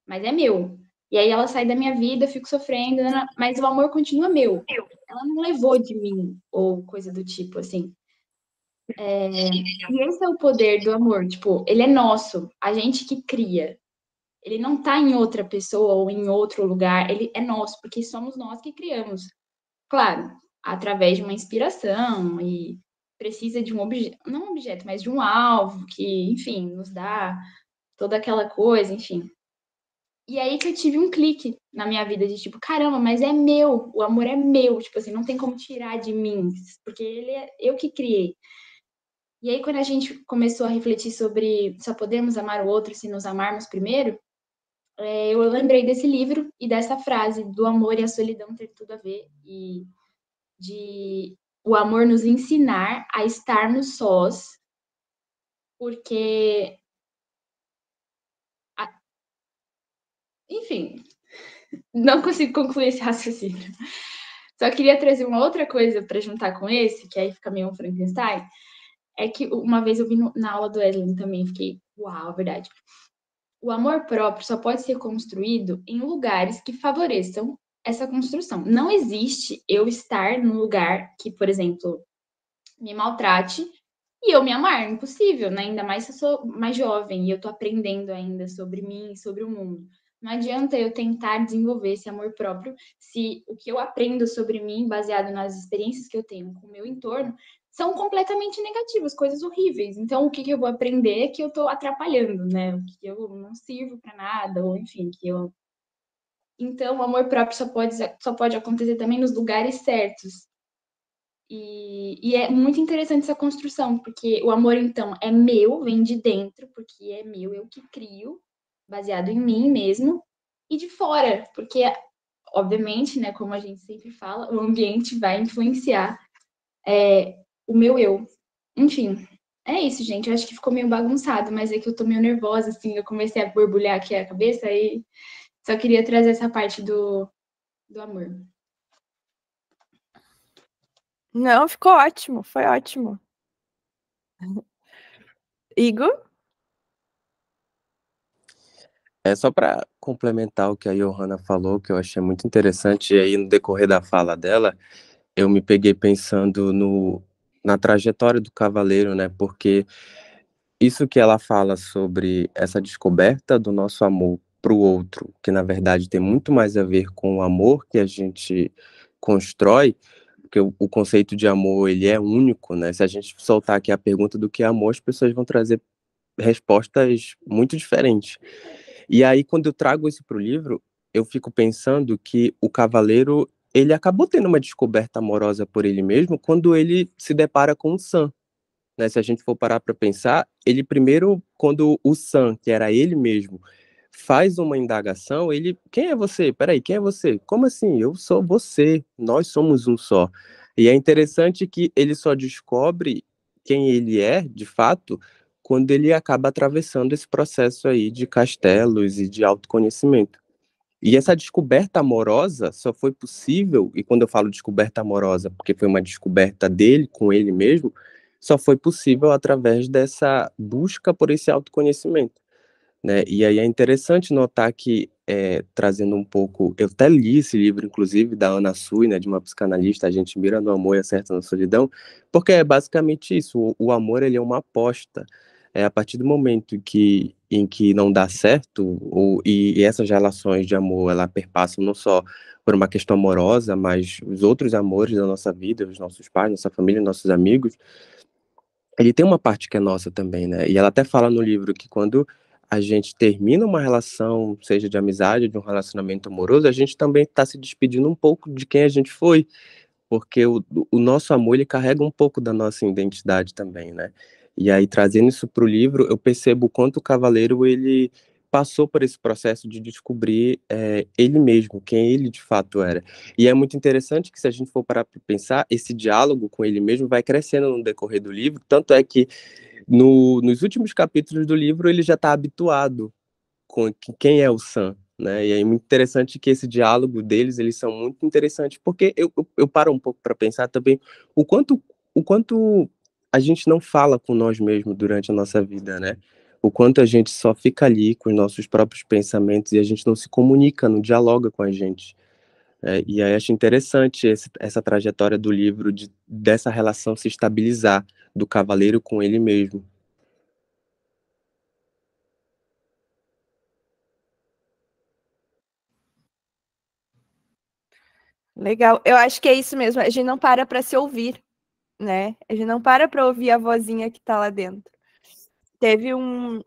Mas é meu. E aí ela sai da minha vida, eu fico sofrendo, mas o amor continua meu. Ela não levou de mim, ou coisa do tipo, assim. E esse é o poder do amor, tipo, ele é nosso, a gente que cria. Ele não tá em outra pessoa ou em outro lugar, ele é nosso, porque somos nós que criamos. Claro, através de uma inspiração e precisa de um objeto, não um objeto, mas de um alvo que, enfim, nos dá toda aquela coisa, enfim. E aí que eu tive um clique na minha vida de tipo, caramba, mas é meu, o amor é meu, tipo assim, não tem como tirar de mim, porque ele é eu que criei. E aí quando a gente começou a refletir sobre só podemos amar o outro se nos amarmos primeiro, eu lembrei desse livro e dessa frase do amor e a solidão ter tudo a ver e de o amor nos ensinar a estarmos sós, porque enfim, não consigo concluir esse raciocínio. Só queria trazer uma outra coisa para juntar com esse, que aí fica meio um Frankenstein, é que uma vez eu vi na aula do Wesley também, fiquei, uau, verdade. O amor próprio só pode ser construído em lugares que favoreçam essa construção. Não existe eu estar num lugar que, por exemplo, me maltrate e eu me amar. Impossível, né? Ainda mais se eu sou mais jovem e eu tô aprendendo ainda sobre mim e sobre o mundo. Não adianta eu tentar desenvolver esse amor próprio se o que eu aprendo sobre mim, baseado nas experiências que eu tenho com o meu entorno, são completamente negativas, coisas horríveis. Então, o que eu vou aprender é que eu estou atrapalhando, né? O que eu não sirvo para nada, ou enfim, que eu. Então, o amor próprio só pode acontecer também nos lugares certos. E é muito interessante essa construção, porque o amor, então, é meu, vem de dentro, porque é meu, eu que crio, baseado em mim mesmo, e de fora, porque, obviamente, né, como a gente sempre fala, o ambiente vai influenciar o meu eu. Enfim, é isso, gente. Eu acho que ficou meio bagunçado, mas é que eu tô meio nervosa, assim, eu comecei a borbulhar aqui a cabeça e só queria trazer essa parte do amor. Não, ficou ótimo, foi ótimo. Igor? É só para complementar o que a Johanna falou, que eu achei muito interessante, e aí no decorrer da fala dela, eu me peguei pensando na trajetória do cavaleiro, né? Porque isso que ela fala sobre essa descoberta do nosso amor para o outro, que na verdade tem muito mais a ver com o amor que a gente constrói, porque o conceito de amor ele é único, né? Se a gente soltar aqui a pergunta do que é amor, as pessoas vão trazer respostas muito diferentes. E aí, quando eu trago isso para o livro, eu fico pensando que o cavaleiro ele acabou tendo uma descoberta amorosa por ele mesmo quando ele se depara com o Sam, né? Se a gente for parar para pensar, ele primeiro, quando o Sam, que era ele mesmo, faz uma indagação, ele, quem é você? Peraí, quem é você? Como assim? Eu sou você, nós somos um só. E é interessante que ele só descobre quem ele é, de fato, quando ele acaba atravessando esse processo aí de castelos e de autoconhecimento. E essa descoberta amorosa só foi possível, e quando eu falo descoberta amorosa, porque foi uma descoberta dele com ele mesmo, só foi possível através dessa busca por esse autoconhecimento, né? E aí é interessante notar que, trazendo um pouco, eu até li esse livro, inclusive, da Ana Sui, né, de uma psicanalista, A Gente Mira no Amor e Acerta na Solidão, porque é basicamente isso, o amor ele é uma aposta, a partir do momento em que não dá certo, e essas relações de amor, ela perpassam não só por uma questão amorosa, mas os outros amores da nossa vida, os nossos pais, nossa família, nossos amigos, ele tem uma parte que é nossa também, né? E ela até fala no livro que quando a gente termina uma relação, seja de amizade, de um relacionamento amoroso, a gente também está se despedindo um pouco de quem a gente foi, porque o nosso amor, ele carrega um pouco da nossa identidade também, né? E aí, trazendo isso para o livro, eu percebo o quanto o Cavaleiro, ele passou por esse processo de descobrir ele mesmo, quem ele de fato era. E é muito interessante que, se a gente for parar para pensar, esse diálogo com ele mesmo vai crescendo no decorrer do livro, tanto é que nos últimos capítulos do livro ele já está habituado com quem é o Sam, né? E é muito interessante que esse diálogo deles, eles são muito interessantes, porque eu paro um pouco para pensar também o quanto a gente não fala com nós mesmos durante a nossa vida, né? O quanto a gente só fica ali com os nossos próprios pensamentos e a gente não se comunica, não dialoga com a gente. E aí acho interessante essa trajetória do livro, dessa relação se estabilizar, do cavaleiro com ele mesmo. Legal. Eu acho que é isso mesmo. A gente não para se ouvir, né? A gente não para ouvir a vozinha que tá lá dentro. Teve um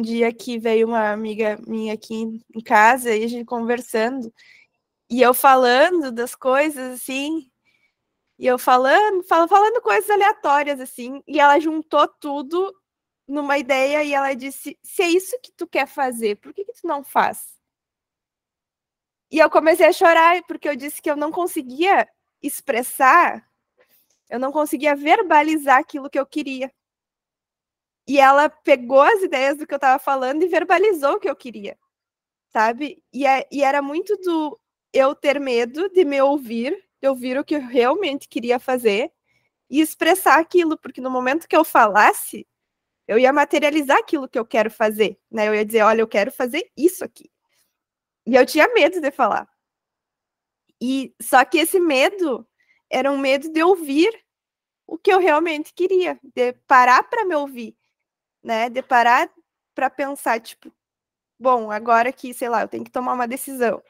dia que veio uma amiga minha aqui em casa e a gente conversando, e eu falando das coisas, assim, e eu falando coisas aleatórias, assim, e ela juntou tudo numa ideia e ela disse, se é isso que tu quer fazer, por que tu não faz? E eu comecei a chorar, porque eu disse que eu não conseguia expressar, eu não conseguia verbalizar aquilo que eu queria. E ela pegou as ideias do que eu estava falando e verbalizou o que eu queria, sabe? E era muito do eu ter medo de me ouvir, de ouvir o que eu realmente queria fazer e expressar aquilo, porque no momento que eu falasse, eu ia materializar aquilo que eu quero fazer, né? Eu ia dizer, olha, eu quero fazer isso aqui. E eu tinha medo de falar. E só que esse medo era um medo de ouvir o que eu realmente queria, de parar para me ouvir, né? De parar para pensar, tipo, bom, agora que, sei lá, eu tenho que tomar uma decisão. O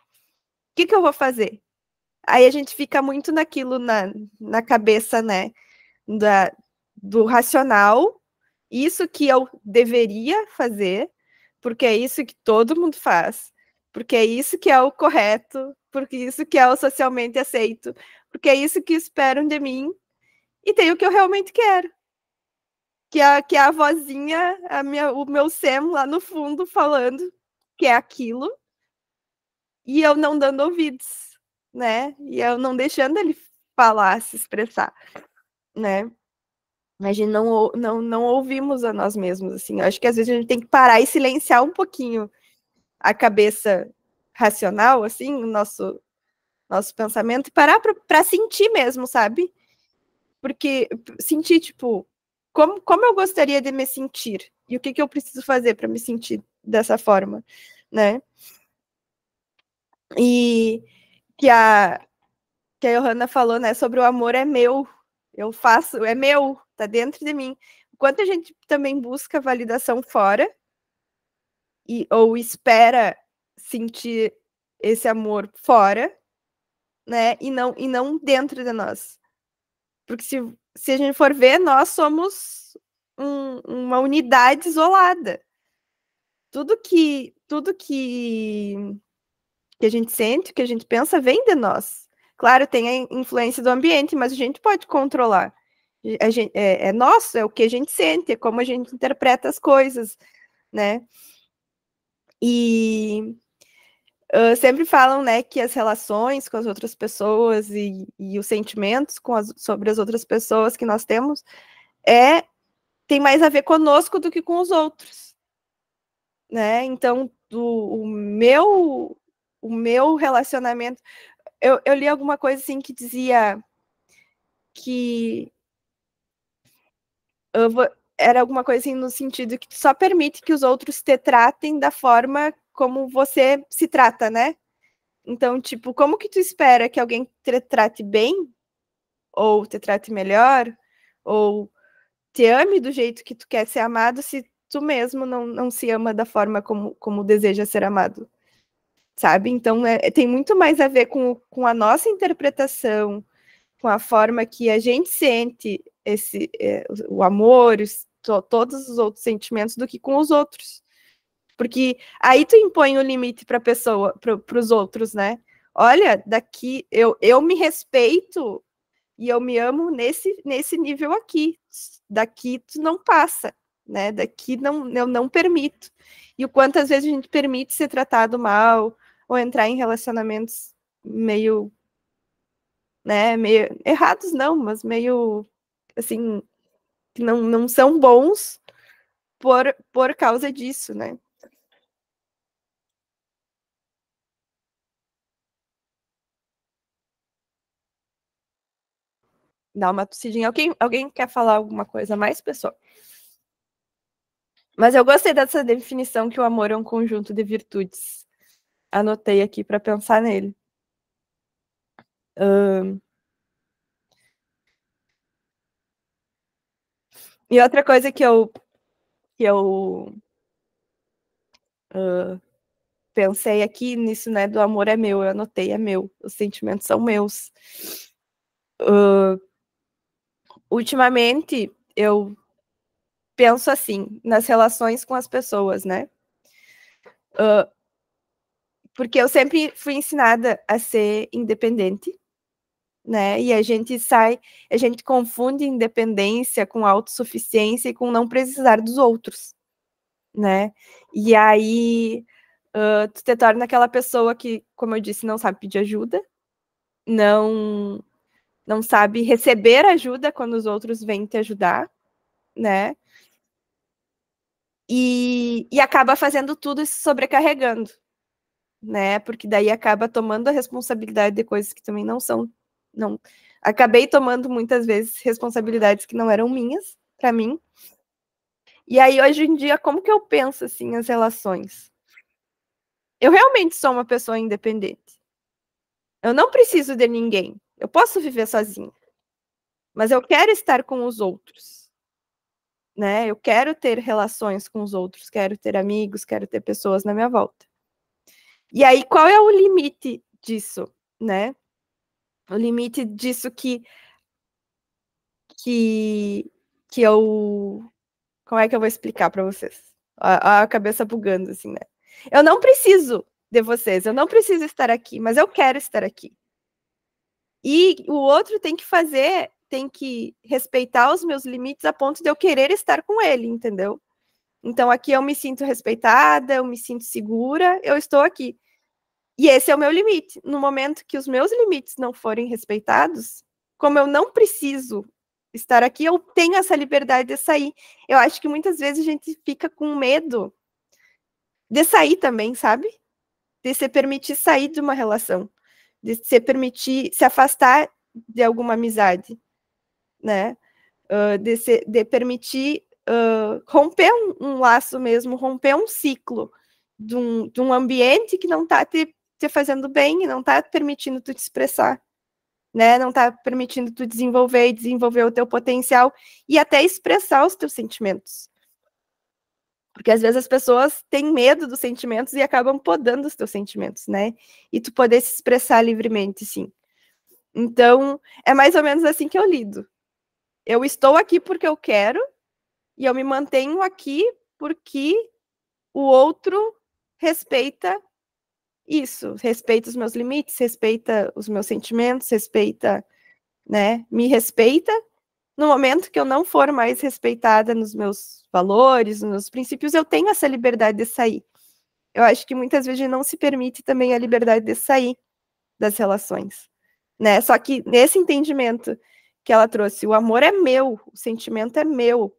que eu vou fazer? Aí a gente fica muito naquilo na cabeça, né? Do racional, isso que eu deveria fazer, porque é isso que todo mundo faz, porque é isso que é o correto, porque é isso que é o socialmente aceito, porque é isso que esperam de mim, e tem o que eu realmente quero. Que é a vozinha, o meu semo lá no fundo falando que é aquilo, e eu não dando ouvidos, né? E eu não deixando ele falar, se expressar, né? A gente não ouvimos a nós mesmos, assim. Eu acho que às vezes a gente tem que parar e silenciar um pouquinho a cabeça racional, assim, o nosso pensamento, e parar para sentir mesmo, sabe? Porque sentir, tipo, como eu gostaria de me sentir? E o que eu preciso fazer para me sentir dessa forma, né? E que que a Johanna falou, né, sobre o amor é meu, eu faço, é meu, tá dentro de mim. Enquanto a gente também busca validação fora, ou espera sentir esse amor fora, né, e não dentro de nós. Porque se a gente for ver, nós somos uma unidade isolada. Tudo que a gente sente, que a gente pensa, vem de nós. Claro, tem a influência do ambiente, mas a gente pode controlar. É nosso, é o que a gente sente, é como a gente interpreta as coisas, né? E sempre falam, né, que as relações com as outras pessoas e os sentimentos sobre as outras pessoas que nós temos tem mais a ver conosco do que com os outros, né? Então, o meu relacionamento, eu li alguma coisa assim que dizia que era alguma coisa assim no sentido que tu só permite que os outros te tratem da forma como você se trata, né? Então, tipo, como que tu espera que alguém te trate bem, ou te trate melhor, ou te ame do jeito que tu quer ser amado, se tu mesmo não se ama da forma como deseja ser amado, sabe? Então, tem muito mais a ver com a nossa interpretação, com a forma que a gente sente o amor, todos os outros sentimentos, do que com os outros. Porque aí tu impõe o limite para a pessoa, para os outros, né? Olha, daqui eu me respeito e eu me amo nesse nível aqui. Daqui tu não passa, né? Daqui eu não permito. E o quantas vezes a gente permite ser tratado mal ou entrar em relacionamentos meio, né, meio errados não, mas meio assim, que não são bons por causa disso, né? dar uma tossidinha. Alguém quer falar alguma coisa mais, pessoal? Mas eu gostei dessa definição que o amor é um conjunto de virtudes. Anotei aqui para pensar nele. E outra coisa que eu pensei aqui nisso, né, do amor é meu, eu anotei, é meu, os sentimentos são meus. Ultimamente, eu penso assim, nas relações com as pessoas, né? Porque eu sempre fui ensinada a ser independente, né? E a gente confunde independência com autossuficiência e com não precisar dos outros, né? E aí tu te torna aquela pessoa que, como eu disse, não sabe pedir ajuda, não sabe receber ajuda quando os outros vêm te ajudar, né? E acaba fazendo tudo e se sobrecarregando, né? Porque daí acaba tomando a responsabilidade de coisas que também não são. Acabei tomando muitas vezes responsabilidades que não eram minhas, para mim. E aí, hoje em dia, como que eu penso assim as relações? Eu realmente sou uma pessoa independente. Eu não preciso de ninguém. Eu posso viver sozinha. Mas eu quero estar com os outros, né? Eu quero ter relações com os outros, quero ter amigos, quero ter pessoas na minha volta. E aí, qual é o limite disso, né? O limite disso que eu... Como é que eu vou explicar para vocês? A cabeça bugando, assim, né? Eu não preciso de vocês, eu não preciso estar aqui, mas eu quero estar aqui. E o outro tem que respeitar os meus limites a ponto de eu querer estar com ele, entendeu? Então, aqui eu me sinto respeitada, eu me sinto segura, eu estou aqui. E esse é o meu limite. No momento que os meus limites não forem respeitados, como eu não preciso estar aqui, eu tenho essa liberdade de sair. Eu acho que muitas vezes a gente fica com medo de sair também, sabe? De se permitir sair de uma relação, de se permitir se afastar de alguma amizade, né? De permitir romper um laço mesmo, romper um ciclo de um ambiente que não está te fazendo bem e não está permitindo tu te expressar, né? Não está permitindo tu desenvolver o teu potencial e até expressar os teus sentimentos. Porque às vezes as pessoas têm medo dos sentimentos e acabam podando os teus sentimentos, né? E tu poder se expressar livremente, sim. Então, é mais ou menos assim que eu lido. Eu estou aqui porque eu quero e eu me mantenho aqui porque o outro respeita isso, respeita os meus limites, respeita os meus sentimentos, respeita, né? Me respeita. No momento que eu não for mais respeitada nos meus valores, nos meus princípios, eu tenho essa liberdade de sair. Eu acho que muitas vezes não se permite também a liberdade de sair das relações, né? Só que nesse entendimento que ela trouxe, o amor é meu, o sentimento é meu,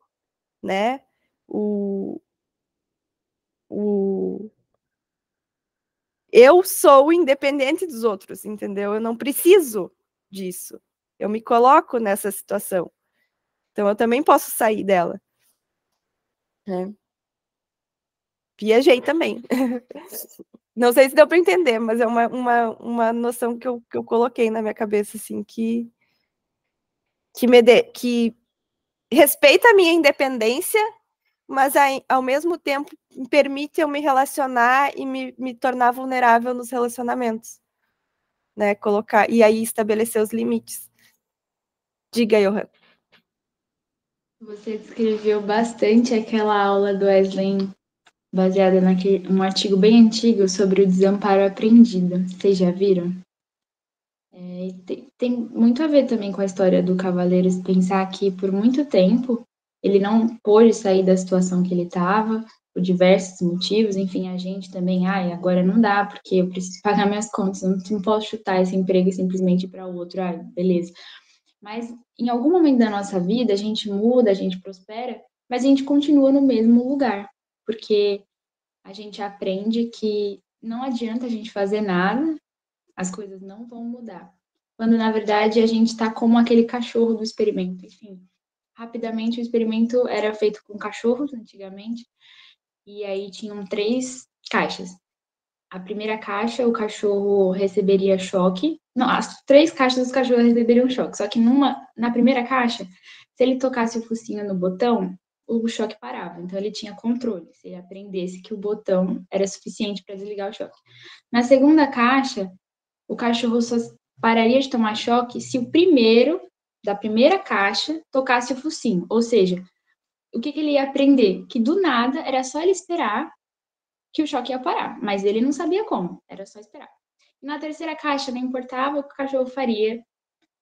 né? Eu sou independente dos outros, entendeu? Eu não preciso disso. Eu me coloco nessa situação. Então, eu também posso sair dela. Viajei também. Não sei se deu para entender, mas é uma noção que eu coloquei na minha cabeça, assim, que respeita a minha independência, mas ao mesmo tempo permite eu me relacionar e me tornar vulnerável nos relacionamentos, né? E aí estabelecer os limites. Diga, Johan. Você descreveu bastante aquela aula do Wesley, baseada num artigo bem antigo sobre o desamparo aprendido. Vocês já viram? Tem muito a ver também com a história do Cavaleiro, se pensar que por muito tempo ele não pôde sair da situação que ele estava, por diversos motivos, enfim, a gente também, agora não dá, porque eu preciso pagar minhas contas, não posso chutar esse emprego e simplesmente ir para o outro, beleza. Mas em algum momento da nossa vida, a gente muda, a gente prospera, mas a gente continua no mesmo lugar, porque a gente aprende que não adianta a gente fazer nada, as coisas não vão mudar. quando na verdade a gente está como aquele cachorro do experimento. Enfim, rapidamente o experimento era feito com cachorros antigamente, e aí tinham 3 caixas. A primeira caixa, o cachorro receberia choque. Não, as 3 caixas dos cachorros receberiam choque. Só que na primeira caixa, se ele tocasse o focinho no botão, o choque parava. Então ele tinha controle. Se ele aprendesse que o botão era suficiente para desligar o choque. Na segunda caixa, o cachorro só pararia de tomar choque se o primeiro da primeira caixa tocasse o focinho. Ou seja, o que ele ia aprender? Que do nada era só ele esperar que o choque ia parar, mas ele não sabia como, era só esperar. E na terceira caixa, não importava o que o cachorro faria,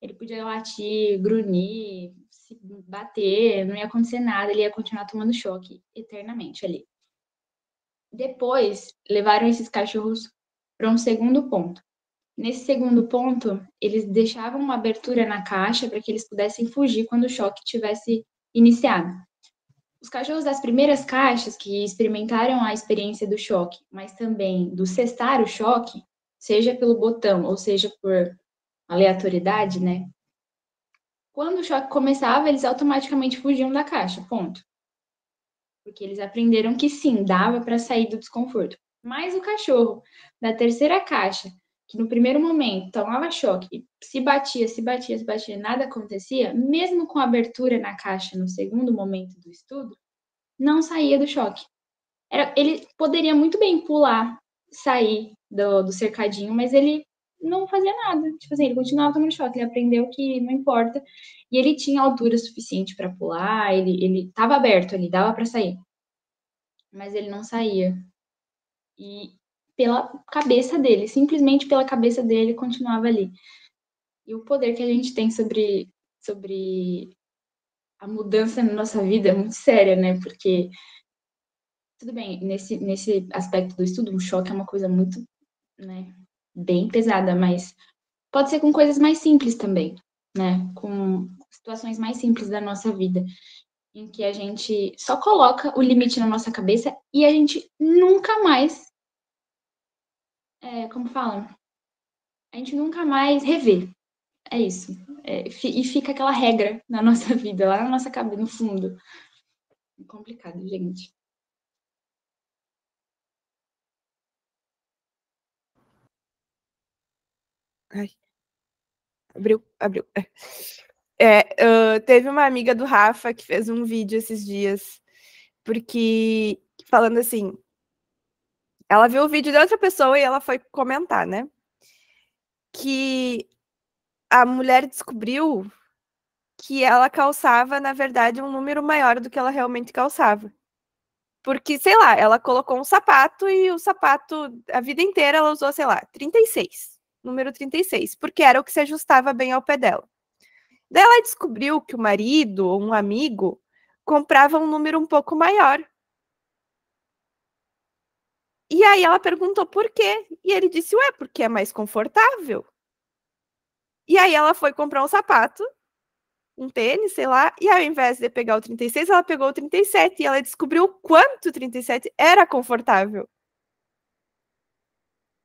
ele podia latir, grunhir, se bater, não ia acontecer nada, ele ia continuar tomando choque eternamente ali. Depois, levaram esses cachorros para um segundo ponto. Nesse segundo ponto, eles deixavam uma abertura na caixa para que eles pudessem fugir quando o choque tivesse iniciado. Os cachorros das primeiras caixas que experimentaram a experiência do choque, mas também do cessar o choque, seja pelo botão ou seja por aleatoriedade, né? Quando o choque começava, eles automaticamente fugiam da caixa, ponto. Porque eles aprenderam que sim, dava para sair do desconforto. Mas o cachorro da terceira caixa, que no primeiro momento tomava choque, se batia, nada acontecia, mesmo com a abertura na caixa no segundo momento do estudo, não saía do choque. Ele poderia muito bem pular, sair do cercadinho, mas ele não fazia nada. Tipo assim, ele continuava tomando choque, ele aprendeu que não importa. E ele tinha altura suficiente para pular, ele estava aberto ali, dava para sair. Mas ele não saía. E pela cabeça dele, simplesmente pela cabeça dele, continuava ali. E o poder que a gente tem sobre a mudança na nossa vida é muito séria, né? Porque, tudo bem, nesse aspecto do estudo, um choque é uma coisa muito, né, bem pesada, mas pode ser com coisas mais simples também, né? Com situações mais simples da nossa vida, em que a gente só coloca o limite na nossa cabeça e a gente nunca mais, como falam? A gente nunca mais revê. É isso. E fica aquela regra na nossa vida, lá na nossa cabeça, no fundo. É complicado, gente. Ai. Abriu. Teve uma amiga do Rafa que fez um vídeo esses dias, porque falando assim, ela viu o vídeo de outra pessoa e ela foi comentar, né? Que a mulher descobriu que ela calçava, na verdade, um número maior do que ela realmente calçava. Porque, sei lá, ela colocou um sapato e o sapato, a vida inteira, ela usou, sei lá, 36, número 36, porque era o que se ajustava bem ao pé dela. Daí ela descobriu que o marido ou um amigo comprava um número um pouco maior. E aí ela perguntou por quê. E ele disse, ué, porque é mais confortável. E aí ela foi comprar um sapato, um tênis, sei lá, e ao invés de pegar o 36, ela pegou o 37 e ela descobriu o quanto o 37 era confortável.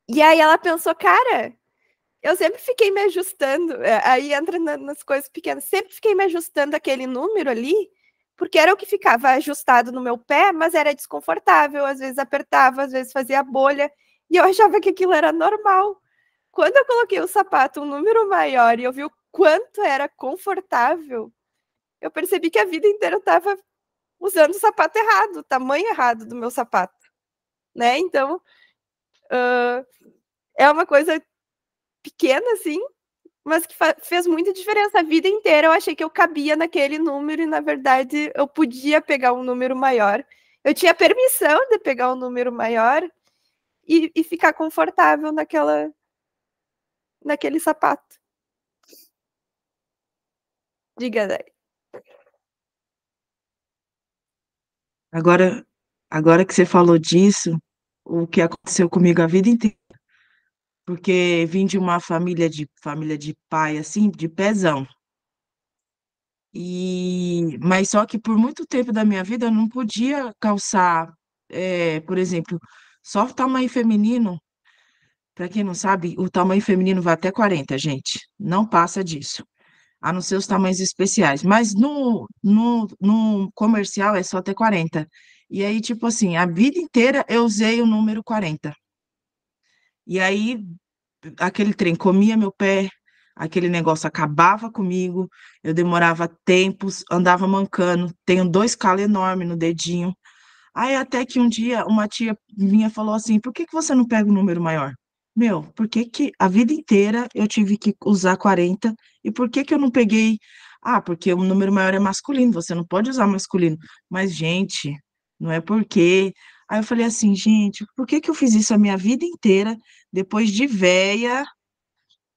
E aí ela pensou, cara, eu sempre fiquei me ajustando, aí entra nas coisas pequenas, sempre fiquei me ajustando aquele número ali, porque era o que ficava ajustado no meu pé, mas era desconfortável, às vezes apertava, às vezes fazia bolha, e eu achava que aquilo era normal. Quando eu coloquei o sapato um número maior e eu vi o quanto era confortável, eu percebi que a vida inteira eu estava usando o sapato errado, o tamanho errado do meu sapato, né? Então, é uma coisa pequena, assim, mas que fez muita diferença a vida inteira. Eu achei que eu cabia naquele número e, na verdade, eu podia pegar um número maior. Eu tinha permissão de pegar um número maior e ficar confortável naquele sapato. Diga, Dai. Agora que você falou disso, o que aconteceu comigo a vida inteira, porque vim de uma família de pai, assim, de pezão. Mas só que por muito tempo da minha vida eu não podia calçar, por exemplo, só tamanho feminino, Para quem não sabe, o tamanho feminino vai até 40, gente. Não passa disso. A não ser os tamanhos especiais. Mas no comercial é só até 40. E aí, tipo assim, a vida inteira eu usei o número 40. E aí, aquele trem comia meu pé, aquele negócio acabava comigo, eu demorava tempos, andava mancando, tenho 2 calos enormes no dedinho. Aí até que um dia uma tia minha falou assim, por que que você não pega o número maior? Meu, por que que a vida inteira eu tive que usar 40 e por que que eu não peguei? Ah, porque o número maior é masculino, você não pode usar masculino. Mas, gente, não é porque. Aí eu falei assim, gente, por que que eu fiz isso a minha vida inteira, depois de véia?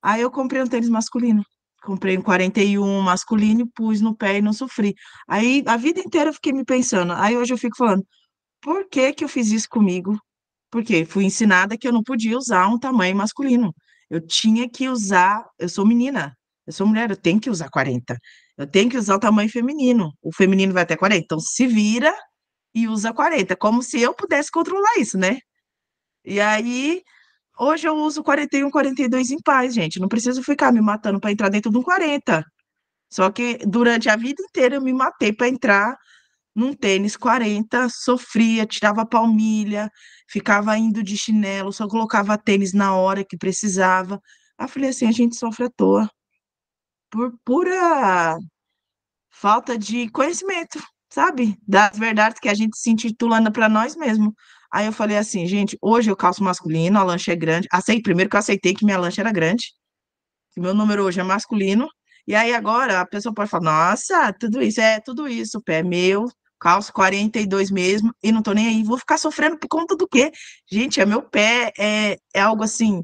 Aí eu comprei um tênis masculino. Comprei um 41 masculino, e pus no pé e não sofri. Aí a vida inteira eu fiquei me pensando. Aí hoje eu fico falando, por que que eu fiz isso comigo? Porque fui ensinada que eu não podia usar um tamanho masculino. Eu tinha que usar, eu sou menina, eu sou mulher, eu tenho que usar 40. Eu tenho que usar o tamanho feminino. O feminino vai até 40. Então se vira e usa 40, como se eu pudesse controlar isso, né? E aí, hoje eu uso 41, 42 em paz, gente. Não preciso ficar me matando para entrar dentro de um 40. Só que durante a vida inteira eu me matei para entrar num tênis 40, sofria, tirava palmilha, ficava indo de chinelo, só colocava tênis na hora que precisava. Aí eu falei assim, a gente sofre à toa, por pura falta de conhecimento, sabe? Das verdades que a gente se intitulando para nós mesmos. Aí eu falei assim, gente, hoje eu calço masculino, a lancha é grande. Primeiro que eu aceitei que minha lancha era grande, que meu número hoje é masculino. E aí agora a pessoa pode falar, nossa, tudo isso, o pé é meu, calço 42 mesmo, e não tô nem aí, vou ficar sofrendo por conta do quê? Gente, é meu pé, é algo assim,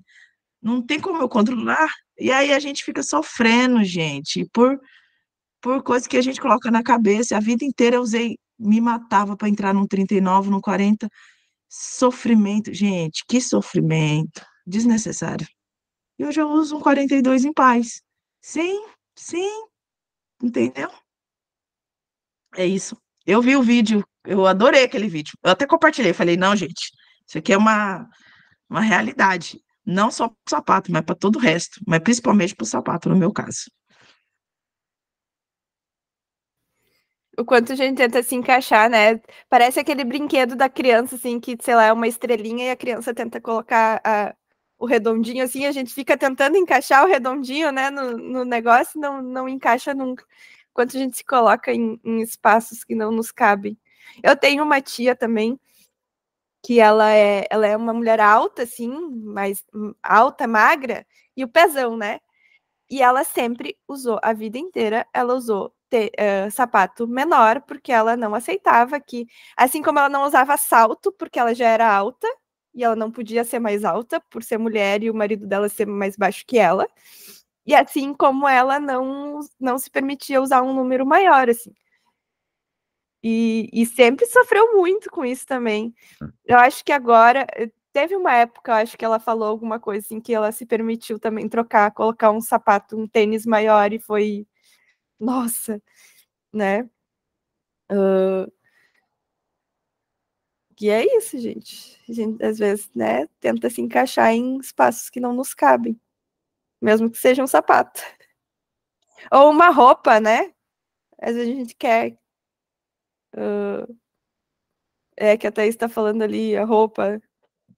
não tem como eu controlar. E aí a gente fica sofrendo, gente, por coisas que a gente coloca na cabeça. A vida inteira eu usei, me matava para entrar num 39, num 40. Sofrimento, gente, que sofrimento, desnecessário. E hoje eu uso um 42 em paz. Sim, sim, entendeu? É isso. Eu vi o vídeo, eu adorei aquele vídeo. Eu até compartilhei, falei, não, gente, isso aqui é uma realidade. Não só para o sapato, mas para todo o resto. Mas principalmente para o sapato, no meu caso. O quanto a gente tenta se encaixar, né? Parece aquele brinquedo da criança, assim, que, sei lá, é uma estrelinha e a criança tenta colocar o redondinho, assim, a gente fica tentando encaixar o redondinho, né, no negócio, não encaixa nunca. Quanto a gente se coloca em espaços que não nos cabem. Eu tenho uma tia também, que ela é uma mulher alta, assim, mais alta, magra, e o pezão, né? E ela sempre usou, a vida inteira, ela usou sapato menor, porque ela não aceitava que, assim como ela não usava salto, porque ela já era alta, e ela não podia ser mais alta, por ser mulher e o marido dela ser mais baixo que ela, e assim como ela não se permitia usar um número maior, assim. E sempre sofreu muito com isso também. Eu acho que agora, teve uma época, eu acho que ela falou alguma coisa assim, que ela se permitiu também colocar um sapato, um tênis maior e foi, nossa, né? E é isso, gente. A gente, às vezes, né, tenta se encaixar em espaços que não nos cabem, mesmo que seja um sapato. Ou uma roupa, né? Às vezes a gente quer. Que a Thaís está falando ali, a roupa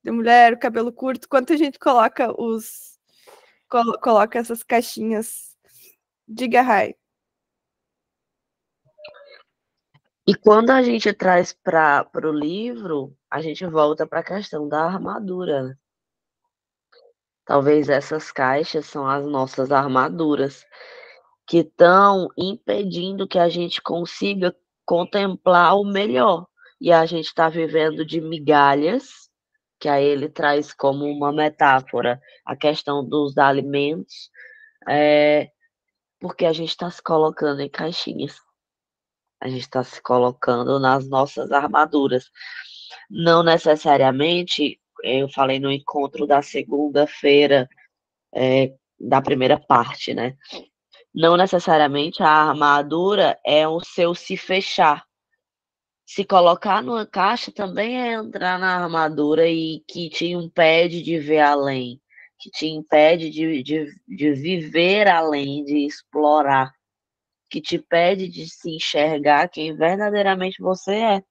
de mulher, o cabelo curto, quanto a gente coloca coloca essas caixinhas de Rai. E quando a gente traz para o livro, a gente volta para a questão da armadura, né? Talvez essas caixas são as nossas armaduras, que estão impedindo que a gente consiga contemplar o melhor. E a gente está vivendo de migalhas, que aí ele traz como uma metáfora a questão dos alimentos, porque a gente está se colocando em caixinhas. A gente está se colocando nas nossas armaduras. Não necessariamente, eu falei no encontro da segunda-feira, da primeira parte, né? Não necessariamente a armadura é o seu se fechar. Se colocar numa caixa também é entrar na armadura e que te impede de ver além. que te impede de viver além, de explorar, que te impede de se enxergar quem verdadeiramente você é.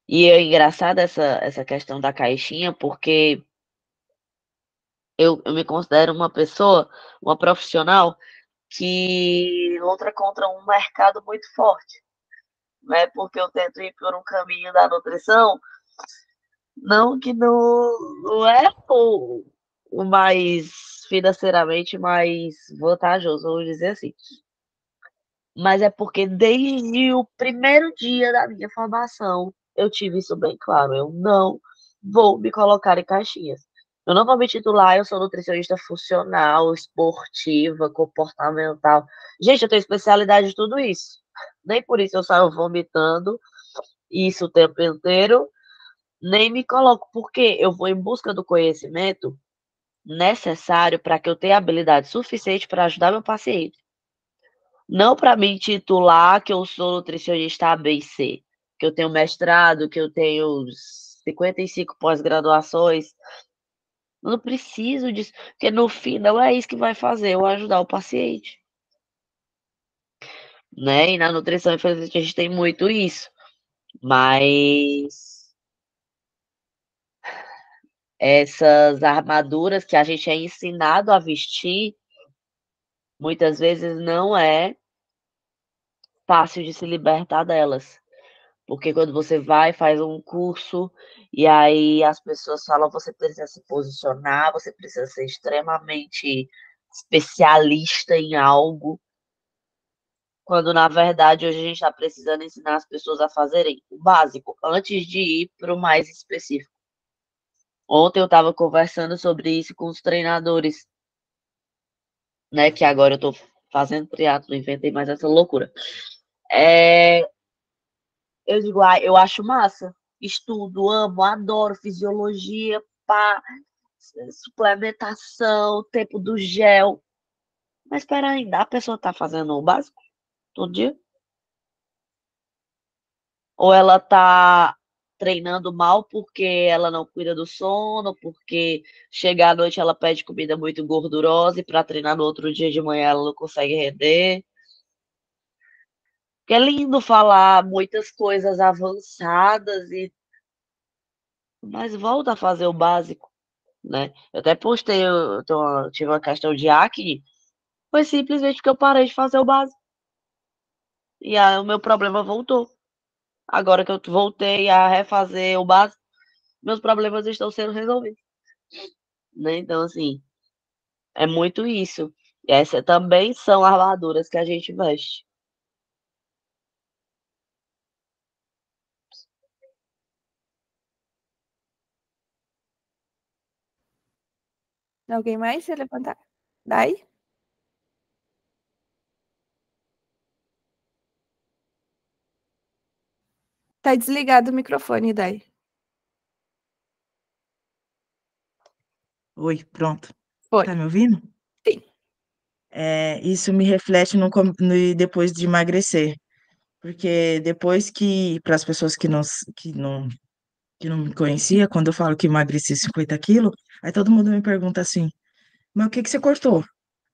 E é engraçado essa questão da caixinha, porque eu me considero uma pessoa, uma profissional que luta contra um mercado muito forte, né? Porque eu tento ir por um caminho da nutrição, não que não é o mais financeiramente mais vantajoso, vamos dizer assim. Mas é porque desde o primeiro dia da minha formação, eu tive isso bem claro. Eu não vou me colocar em caixinhas. Eu não vou me titular, eu sou nutricionista funcional, esportiva, comportamental. Gente, eu tenho especialidade de tudo isso. Nem por isso eu saio vomitando isso o tempo inteiro, nem me coloco, porque eu vou em busca do conhecimento necessário para que eu tenha habilidade suficiente para ajudar meu paciente. Não para me intitular que eu sou nutricionista A, B e C, que eu tenho mestrado, que eu tenho 55 pós-graduações. Não preciso disso, porque no fim não é isso que vai fazer eu ajudar o paciente, né? E na nutrição, infelizmente, a gente tem muito isso. Mas essas armaduras que a gente é ensinado a vestir, muitas vezes não é fácil de se libertar delas. Porque quando você vai, faz um curso, e aí as pessoas falam, você precisa se posicionar, você precisa ser extremamente especialista em algo, quando na verdade hoje a gente está precisando ensinar as pessoas a fazerem o básico, antes de ir para o mais específico. Ontem eu estava conversando sobre isso com os treinadores, né, que agora eu estou fazendo triatlo, inventei mais essa loucura. Eu digo, eu acho massa. Estudo, amo, adoro fisiologia, pá, suplementação, tempo do gel. Mas espera ainda, a pessoa tá fazendo o básico todo dia? Ou ela tá treinando mal porque ela não cuida do sono, porque chega à noite ela pede comida muito gordurosa e para treinar no outro dia de manhã ela não consegue render? Que é lindo falar muitas coisas avançadas mas volta a fazer o básico, né? Eu até postei, tive uma questão de acne, foi simplesmente porque eu parei de fazer o básico. E aí o meu problema voltou. Agora que eu voltei a refazer o básico, meus problemas estão sendo resolvidos, né? Então, assim, é muito isso. E essa também são armaduras que a gente veste. Alguém mais se levantar? Dai? Tá desligado o microfone, Dai. Oi, pronto. Foi. Tá me ouvindo? Sim. Isso me reflete depois de emagrecer. Porque depois que, para as pessoas que não me conhecia, quando eu falo que emagreci 50 quilos, aí todo mundo me pergunta assim, mas o que que você cortou?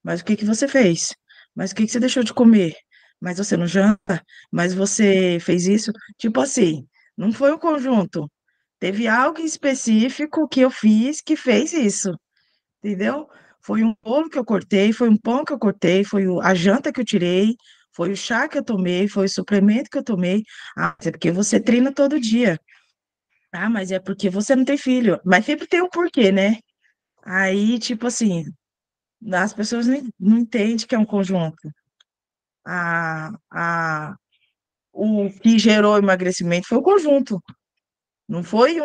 Mas o que que você fez? Mas o que que você deixou de comer? Mas você não janta? Mas você fez isso? Tipo assim, não foi um conjunto. Teve algo em específico que eu fiz que fez isso, entendeu? Foi um bolo que eu cortei, foi um pão que eu cortei, a janta que eu tirei, foi o chá que eu tomei, foi o suplemento que eu tomei. Ah, mas é porque você treina todo dia. Ah, mas é porque você não tem filho. Mas sempre tem um porquê, né? Aí, tipo assim, as pessoas não entendem que é um conjunto. A, a, o que gerou o emagrecimento foi o conjunto. Não foi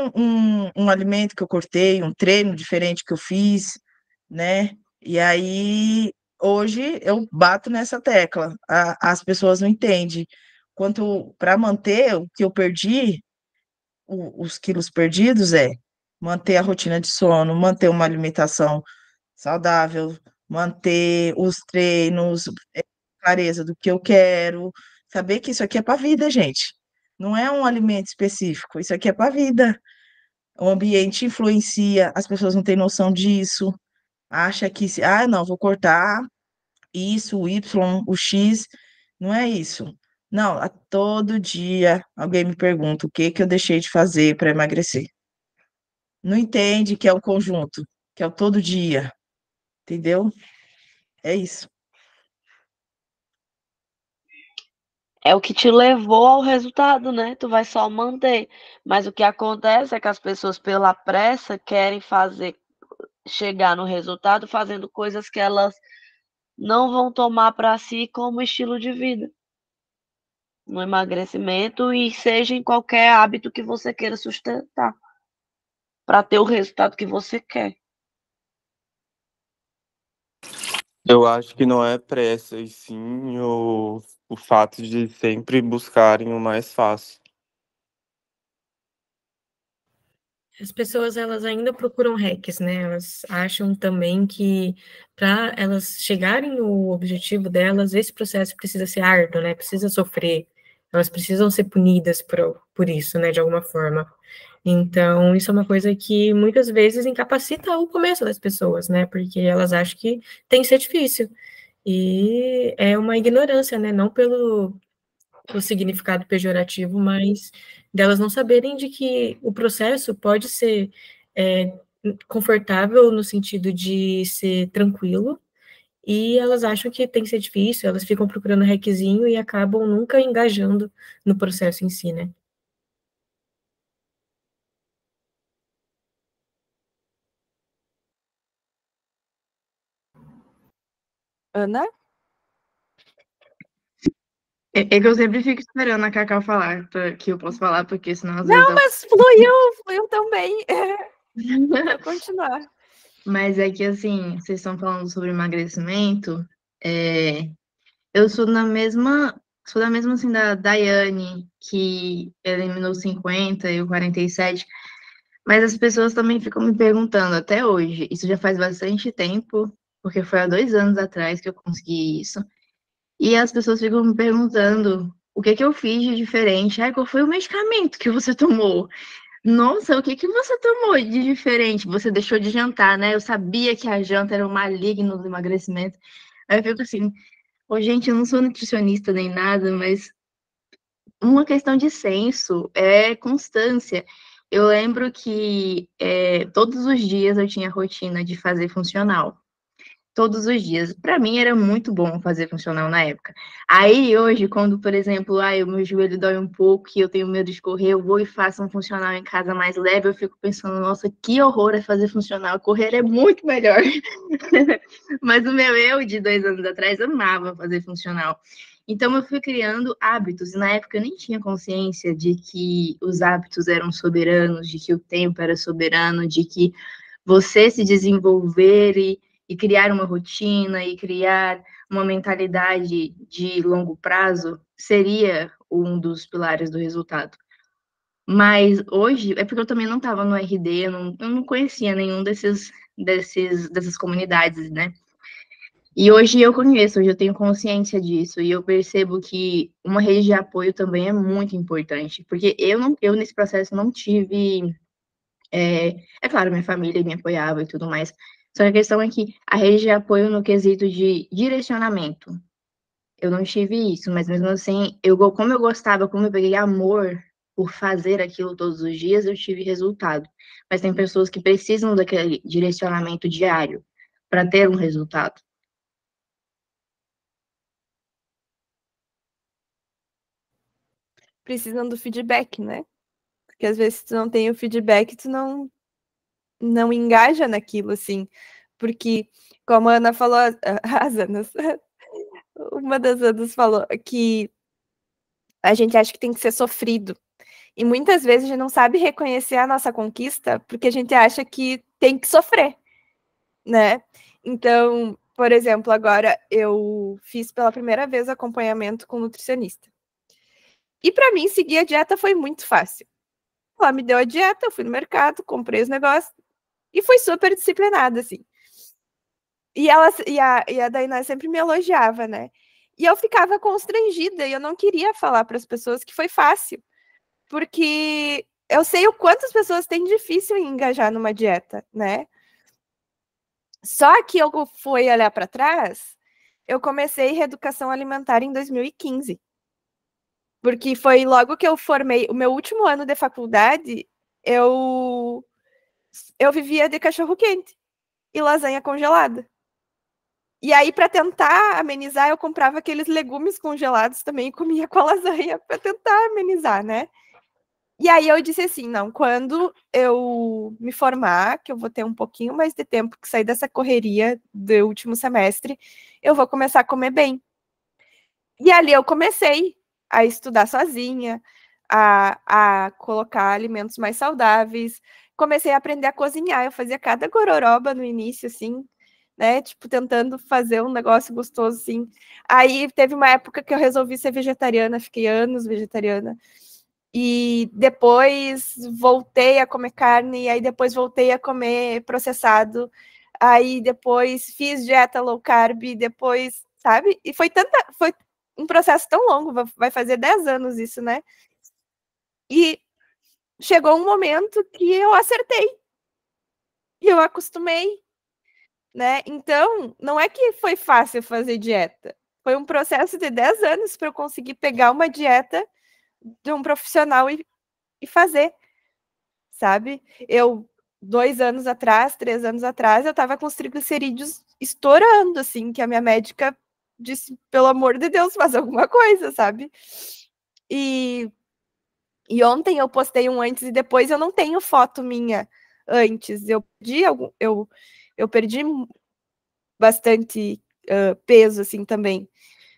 um alimento que eu cortei, um treino diferente que eu fiz, né? E aí, hoje, eu bato nessa tecla. As pessoas não entendem. Quanto para manter o que eu perdi, os quilos perdidos, manter a rotina de sono, manter uma alimentação saudável, manter os treinos, clareza do que eu quero, saber que isso aqui é para a vida, gente. Não é um alimento específico, isso aqui é para a vida. O ambiente influencia, as pessoas não têm noção disso, acha que não, vou cortar isso, o Y, o X, não é isso. Não, todo dia alguém me pergunta o que que eu deixei de fazer para emagrecer. Não entende que é um conjunto, que é o todo dia, entendeu? É isso. É o que te levou ao resultado, né? Tu vai só manter. Mas o que acontece é que as pessoas, pela pressa, querem chegar no resultado fazendo coisas que elas não vão tomar para si como estilo de vida, no emagrecimento e seja em qualquer hábito que você queira sustentar, para ter o resultado que você quer. Eu acho que não é pressa, e sim o fato de sempre buscarem o mais fácil. As pessoas, elas ainda procuram hacks, né? Elas acham também que para elas chegarem no objetivo delas, esse processo precisa ser árduo, né? Precisa sofrer. Elas precisam ser punidas por isso, né? De alguma forma. Então, isso é uma coisa que muitas vezes incapacita o começo das pessoas, né? Porque elas acham que tem que ser difícil. E é uma ignorância, né? Não pelo significado pejorativo, mas delas não saberem de que o processo pode ser confortável no sentido de ser tranquilo, e elas acham que tem que ser difícil, elas ficam procurando hackzinho e acabam nunca engajando no processo em si, né? Ana? É que eu sempre fico esperando a Cacau falar, que eu posso falar, porque senão às vezes Não, mas fluiu também. Vou continuar. Mas é que, assim, vocês estão falando sobre emagrecimento, eu sou da mesma, assim, da Daiane, que eliminou 50 e o 47, mas as pessoas também ficam me perguntando até hoje, isso já faz bastante tempo, porque foi há 2 anos atrás que eu consegui isso, e as pessoas ficam me perguntando o que eu fiz de diferente, qual foi o medicamento que você tomou? Nossa, o que você tomou de diferente? Você deixou de jantar, né? Eu sabia que a janta era o maligno do emagrecimento. Aí eu fico assim, gente, eu não sou nutricionista nem nada, mas uma questão de senso, é constância. Eu lembro que todos os dias eu tinha rotina de fazer funcional. Todos os dias. Para mim era muito bom fazer funcional na época. Aí hoje, quando, por exemplo, o meu joelho dói um pouco e eu tenho medo de correr, eu vou e faço um funcional em casa mais leve, eu fico pensando, nossa, que horror é fazer funcional, correr é muito melhor. Mas o meu eu de 2 anos atrás amava fazer funcional. Então eu fui criando hábitos, e na época eu nem tinha consciência de que os hábitos eram soberanos, de que o tempo era soberano, de que você se desenvolver e criar uma rotina e criar uma mentalidade de longo prazo seria um dos pilares do resultado. Mas hoje, é porque eu também não estava no RD, eu não conhecia nenhum dessas comunidades, né? E hoje eu conheço, hoje eu tenho consciência disso, e eu percebo que uma rede de apoio também é muito importante, porque eu nesse processo não tive. É claro, minha família me apoiava e tudo mais. Só que a questão é que a rede de apoio no quesito de direcionamento, eu não tive isso, mas mesmo assim, como eu gostava, como eu peguei amor por fazer aquilo todos os dias, eu tive resultado. Mas tem pessoas que precisam daquele direcionamento diário para ter um resultado. Precisam do feedback, né? Porque às vezes tu não tem o feedback, tu não engaja naquilo, assim. Porque, como a Ana falou, as Anas, uma das Anas falou que a gente acha que tem que ser sofrido. E muitas vezes a gente não sabe reconhecer a nossa conquista porque a gente acha que tem que sofrer, né? Então, por exemplo, agora eu fiz pela primeira vez acompanhamento com nutricionista. E para mim, seguir a dieta foi muito fácil. Ela me deu a dieta, eu fui no mercado, comprei os negócios e fui super disciplinada, assim. E a Dainá sempre me elogiava, né? E eu ficava constrangida e eu não queria falar para as pessoas que foi fácil, porque eu sei o quanto as pessoas têm difícil em engajar numa dieta, né? Só que eu fui olhar para trás, eu comecei reeducação alimentar em 2015. Porque foi logo que eu formei, o meu último ano de faculdade, eu vivia de cachorro-quente e lasanha congelada. E aí, para tentar amenizar, eu comprava aqueles legumes congelados também e comia com a lasanha para tentar amenizar, né? E aí eu disse assim, não, quando eu me formar, que eu vou ter um pouquinho mais de tempo que sair dessa correria do último semestre, eu vou começar a comer bem. E ali eu comecei a estudar sozinha, a colocar alimentos mais saudáveis, comecei a aprender a cozinhar, eu fazia cada gororoba no início, assim, né, tipo, tentando fazer um negócio gostoso, assim. Aí teve uma época que eu resolvi ser vegetariana, fiquei anos vegetariana, e depois voltei a comer carne, e aí depois voltei a comer processado, aí depois fiz dieta low carb, depois, sabe? E foi um processo tão longo, vai fazer 10 anos isso, né? E chegou um momento que eu acertei, e eu acostumei, né? Então, não é que foi fácil fazer dieta, foi um processo de 10 anos para eu conseguir pegar uma dieta de um profissional e fazer, sabe? 2 anos atrás, 3 anos atrás, eu tava com os triglicerídeos estourando, assim, que a minha médica disse, pelo amor de Deus, faz alguma coisa, sabe? E ontem eu postei um antes e depois, eu não tenho foto minha antes. Eu perdi bastante peso, assim, também.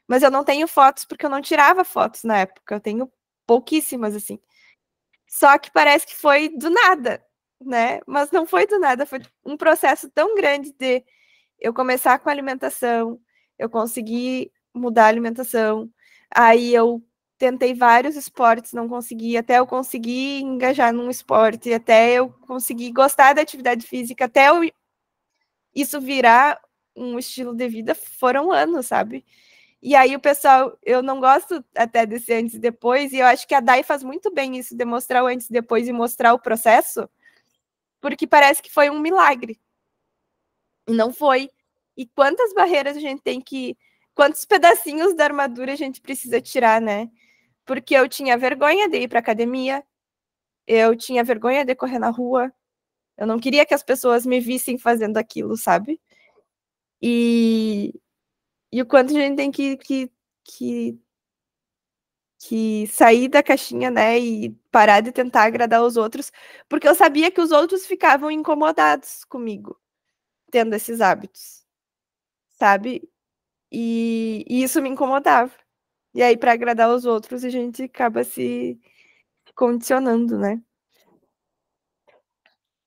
Mas eu não tenho fotos porque eu não tirava fotos na época. Eu tenho pouquíssimas, assim. Só que parece que foi do nada, né? Mas não foi do nada, foi um processo tão grande de eu começar com a alimentação, eu consegui mudar a alimentação, aí eu tentei vários esportes, não consegui, até eu conseguir engajar num esporte, até eu conseguir gostar da atividade física, isso virar um estilo de vida, foram anos, sabe? E aí o pessoal, eu não gosto até desse antes e depois, e eu acho que a Dai faz muito bem isso, de mostrar o antes e depois e mostrar o processo, porque parece que foi um milagre. E não foi. E quantas barreiras a gente tem que... Quantos pedacinhos da armadura a gente precisa tirar, né? Porque eu tinha vergonha de ir para academia, eu tinha vergonha de correr na rua, eu não queria que as pessoas me vissem fazendo aquilo, sabe? E o quanto a gente tem que sair da caixinha, né, e parar de tentar agradar os outros, porque eu sabia que os outros ficavam incomodados comigo, tendo esses hábitos, sabe? E isso me incomodava. E aí, para agradar os outros, a gente acaba se condicionando, né?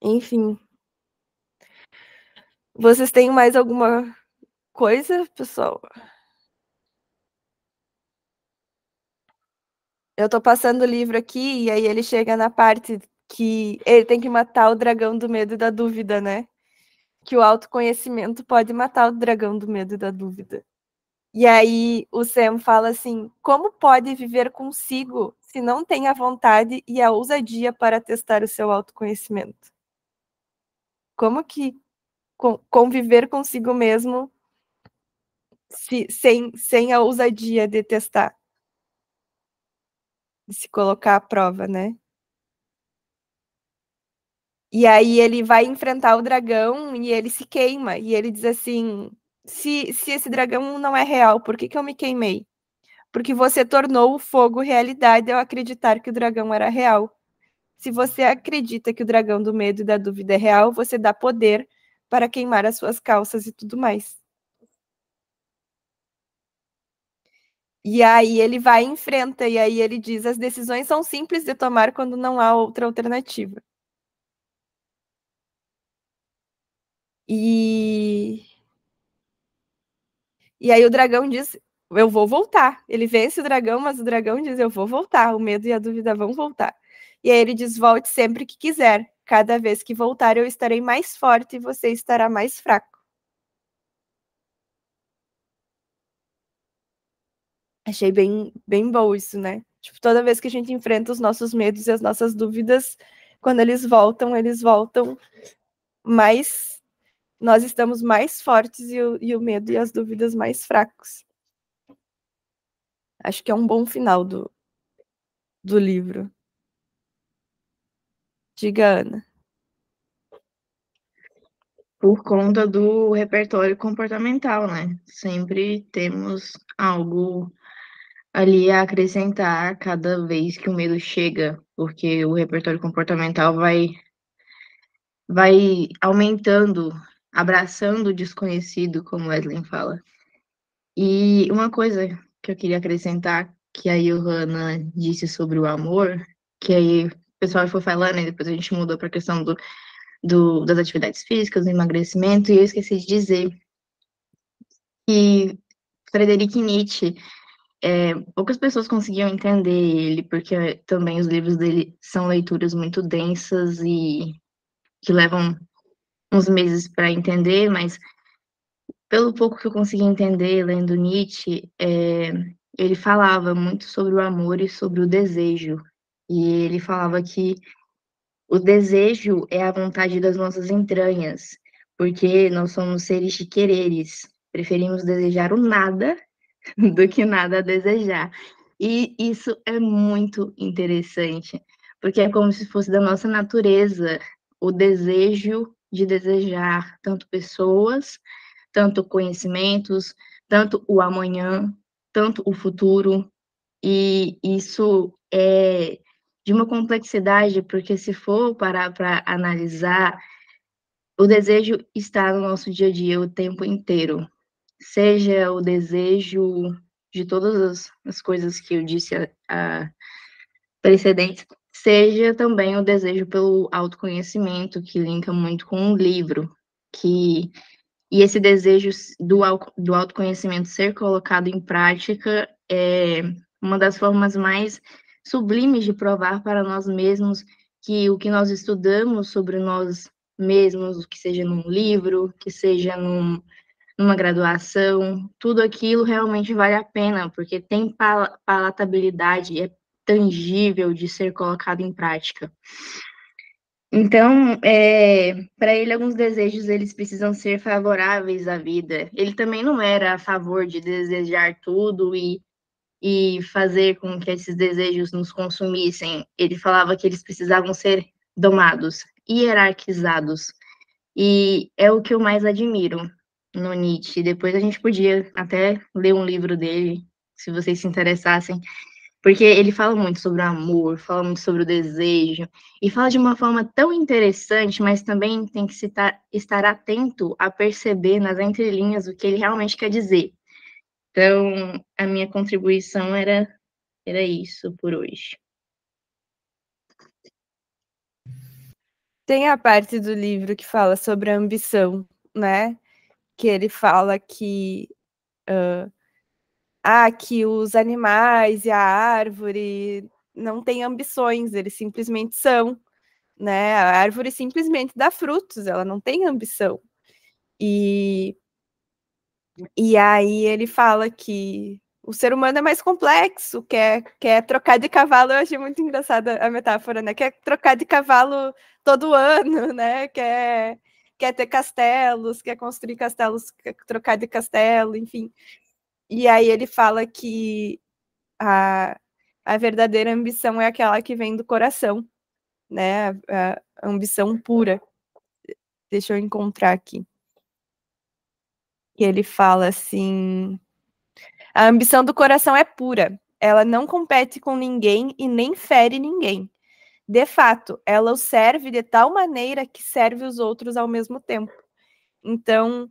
Enfim. Vocês têm mais alguma coisa, pessoal? Eu tô passando o livro aqui e aí ele chega na parte que ele tem que matar o dragão do medo e da dúvida, né? Que o autoconhecimento pode matar o dragão do medo e da dúvida. E aí o Sam fala assim: como pode viver consigo se não tem a vontade e a ousadia para testar o seu autoconhecimento? Como que conviver consigo mesmo sem a ousadia de testar? De se colocar à prova, né? E aí ele vai enfrentar o dragão e ele se queima. E ele diz assim: se esse dragão não é real, por que eu me queimei? Porque você tornou o fogo realidade ao acreditar que o dragão era real. Se você acredita que o dragão do medo e da dúvida é real, você dá poder para queimar as suas calças e tudo mais. E aí ele vai e enfrenta, e aí ele diz: as decisões são simples de tomar quando não há outra alternativa. E aí o dragão diz: eu vou voltar. Ele vence o dragão, mas o dragão diz: eu vou voltar. O medo e a dúvida vão voltar. E aí ele diz: volte sempre que quiser. Cada vez que voltar, eu estarei mais forte e você estará mais fraco. Achei bem bom isso, né? Tipo, toda vez que a gente enfrenta os nossos medos e as nossas dúvidas, quando eles voltam mais... Nós estamos mais fortes e o medo e as dúvidas mais fracos. Acho que é um bom final do livro. Diga, Ana. Por conta do repertório comportamental, né? Sempre temos algo ali a acrescentar cada vez que o medo chega, porque o repertório comportamental vai aumentando, abraçando o desconhecido, como Wesley fala. E uma coisa que eu queria acrescentar, que a Johanna disse sobre o amor, que aí o pessoal foi falando, e depois a gente mudou para a questão das atividades físicas, do emagrecimento, e eu esqueci de dizer que Friedrich Nietzsche, poucas pessoas conseguiam entender ele, porque também os livros dele são leituras muito densas e que levam uns meses para entender, mas pelo pouco que eu consegui entender lendo Nietzsche, ele falava muito sobre o amor e sobre o desejo. E ele falava que o desejo é a vontade das nossas entranhas, porque nós somos seres de quereres. Preferimos desejar o nada do que nada a desejar. E isso é muito interessante, porque é como se fosse da nossa natureza o desejo de desejar tanto pessoas, tanto conhecimentos, tanto o amanhã, tanto o futuro, e isso é de uma complexidade, porque se for parar para analisar, o desejo está no nosso dia a dia o tempo inteiro, seja o desejo de todas as coisas que eu disse precedentes, seja também o desejo pelo autoconhecimento, que linka muito com um livro, e esse desejo do autoconhecimento ser colocado em prática é uma das formas mais sublimes de provar para nós mesmos que o que nós estudamos sobre nós mesmos, que seja num livro, que seja numa graduação, tudo aquilo realmente vale a pena, porque tem palatabilidade, é tangível de ser colocado em prática. Então, para ele, alguns desejos eles precisam ser favoráveis à vida. Ele também não era a favor de desejar tudo e fazer com que esses desejos nos consumissem. Ele falava que eles precisavam ser domados, hierarquizados. E é o que eu mais admiro no Nietzsche. Depois a gente podia até ler um livro dele, se vocês se interessassem, porque ele fala muito sobre o amor, fala muito sobre o desejo, e fala de uma forma tão interessante, mas também tem que estar atento a perceber nas entrelinhas o que ele realmente quer dizer. Então, a minha contribuição era isso por hoje. Tem a parte do livro que fala sobre a ambição, né? Que ele fala que que os animais e a árvore não têm ambições, eles simplesmente são, né? A árvore simplesmente dá frutos, ela não tem ambição. E aí ele fala que o ser humano é mais complexo, quer trocar de cavalo. Eu achei muito engraçada a metáfora, né? Quer trocar de cavalo todo ano, né? Quer ter castelos, quer construir castelos, quer trocar de castelo, enfim. E aí ele fala que a verdadeira ambição é aquela que vem do coração, né? A ambição pura. Deixa eu encontrar aqui. E ele fala assim: a ambição do coração é pura. Ela não compete com ninguém e nem fere ninguém. De fato, ela o serve de tal maneira que serve os outros ao mesmo tempo. Então,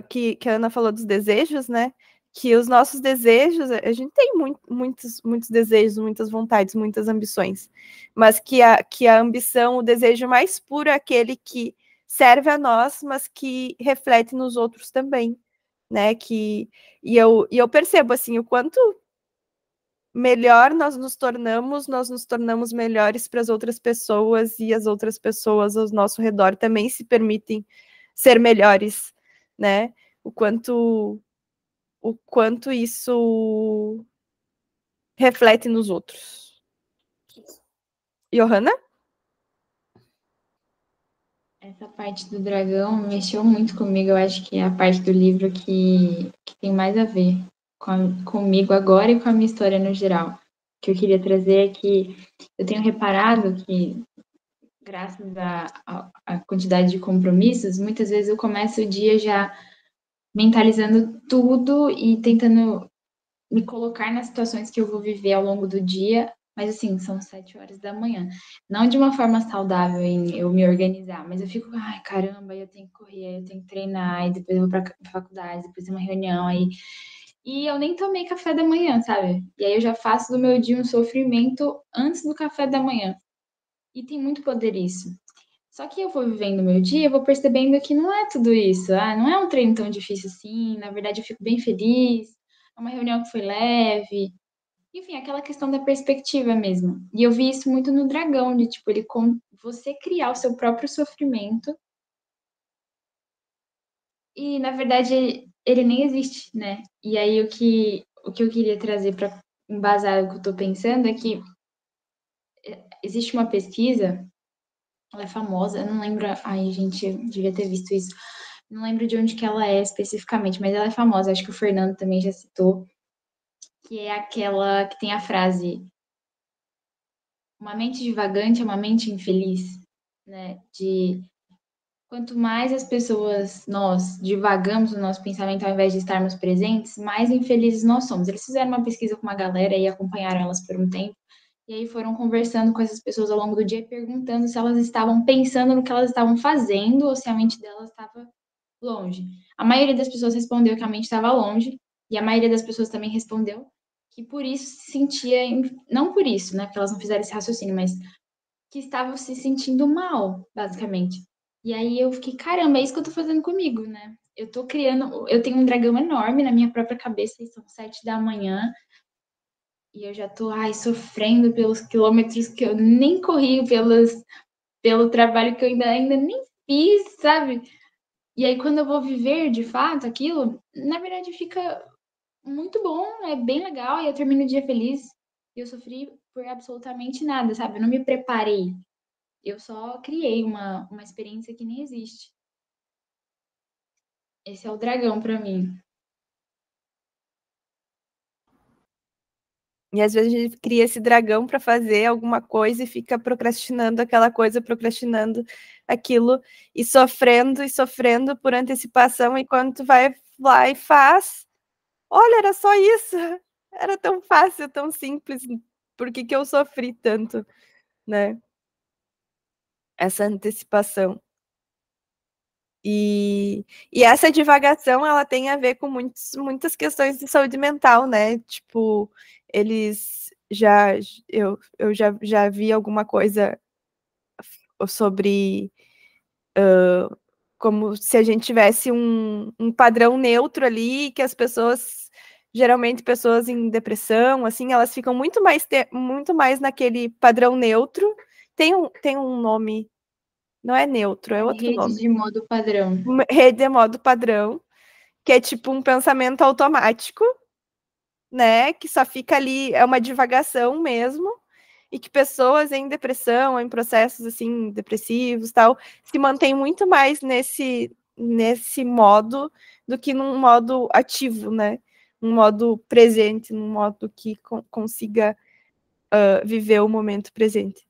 que a Ana falou dos desejos, né? Que os nossos desejos, a gente tem muitos desejos, muitas vontades, muitas ambições, mas que a ambição, o desejo mais puro é aquele que serve a nós, mas que reflete nos outros também, né? E eu percebo, assim, o quanto melhor nós nos tornamos melhores para as outras pessoas, e as outras pessoas ao nosso redor também se permitem ser melhores, né? O quanto isso reflete nos outros. Johanna? Essa parte do dragão mexeu muito comigo. Eu acho que é a parte do livro que tem mais a ver comigo agora e com a minha história no geral. O que eu queria trazer é que eu tenho reparado que, graças à quantidade de compromissos, muitas vezes eu começo o dia já mentalizando tudo e tentando me colocar nas situações que eu vou viver ao longo do dia, mas assim, são 7 horas da manhã. Não de uma forma saudável em eu me organizar, mas eu fico, ai, caramba, eu tenho que correr, eu tenho que treinar, e depois eu vou pra faculdade, depois tem uma reunião aí. E eu nem tomei café da manhã, sabe? E aí eu já faço do meu dia um sofrimento antes do café da manhã. E tem muito poder isso. Só que eu vou vivendo o meu dia, eu vou percebendo que não é tudo isso. Não é um treino tão difícil assim. Na verdade, eu fico bem feliz. É uma reunião que foi leve. Enfim, aquela questão da perspectiva mesmo. E eu vi isso muito no dragão, de tipo, você criar o seu próprio sofrimento. E, na verdade, ele nem existe, né? E aí, o que eu queria trazer para embasar o que eu tô pensando é que existe uma pesquisa, ela é famosa, eu não lembro, ai, gente, eu devia ter visto isso. Não lembro de onde que ela é especificamente, mas ela é famosa, acho que o Fernando também já citou, que é aquela que tem a frase: uma mente divagante é uma mente infeliz, né? De quanto mais as pessoas, nós divagamos no nosso pensamento ao invés de estarmos presentes, mais infelizes nós somos. Eles fizeram uma pesquisa com uma galera e acompanharam elas por um tempo, e aí foram conversando com essas pessoas ao longo do dia, perguntando se elas estavam pensando no que elas estavam fazendo ou se a mente delas estava longe. A maioria das pessoas respondeu que a mente estava longe, e a maioria das pessoas também respondeu que por isso se sentia, não por isso, né, porque elas não fizeram esse raciocínio, mas que estavam se sentindo mal, basicamente. E aí eu fiquei, caramba, é isso que eu tô fazendo comigo, né? Eu tô criando, eu tenho um dragão enorme na minha própria cabeça, e são 7 da manhã, e eu já tô, sofrendo pelos quilômetros que eu nem corri, pelo trabalho que eu ainda nem fiz, sabe? E aí, quando eu vou viver de fato aquilo, na verdade fica muito bom, é bem legal, e eu termino o dia feliz. E eu sofri por absolutamente nada, sabe? Eu não me preparei. Eu só criei uma experiência que nem existe. Esse é o dragão para mim. E às vezes a gente cria esse dragão para fazer alguma coisa e fica procrastinando aquela coisa, procrastinando aquilo e sofrendo por antecipação, e quando tu vai lá e faz, olha, era só isso, era tão fácil, tão simples, por que eu sofri tanto, né? Essa antecipação. E essa divagação, ela tem a ver com muitas questões de saúde mental, né? Tipo, eu já vi alguma coisa sobre como se a gente tivesse um padrão neutro ali, que as pessoas, geralmente pessoas em depressão, assim, elas ficam muito mais naquele padrão neutro. Tem um nome, não é neutro, é outro nome. Rede de modo padrão. Rede de modo padrão, que é tipo um pensamento automático, né? Que só fica ali, é uma divagação mesmo, e que pessoas em depressão, em processos assim depressivos, tal, se mantêm muito mais nesse modo do que num modo ativo, né? Um modo presente, num modo que consiga viver o momento presente.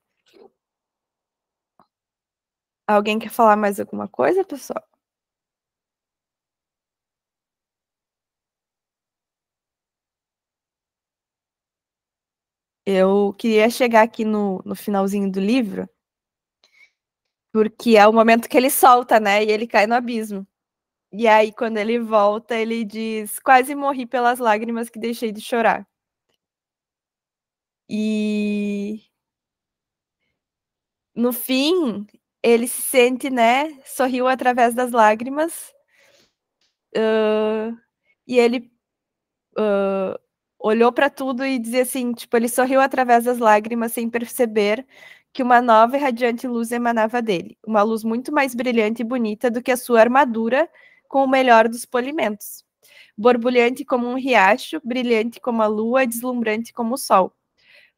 Alguém quer falar mais alguma coisa, pessoal? Eu queria chegar aqui no finalzinho do livro, porque é o momento que ele solta, né? E ele cai no abismo. E aí, quando ele volta, ele diz: quase morri pelas lágrimas que deixei de chorar. E no fim, ele se sente, né? Sorriu através das lágrimas. E ele olhou para tudo e dizia assim, tipo, ele sorriu através das lágrimas sem perceber que uma nova e radiante luz emanava dele, uma luz muito mais brilhante e bonita do que a sua armadura com o melhor dos polimentos. borbulhante como um riacho, brilhante como a lua, deslumbrante como o sol.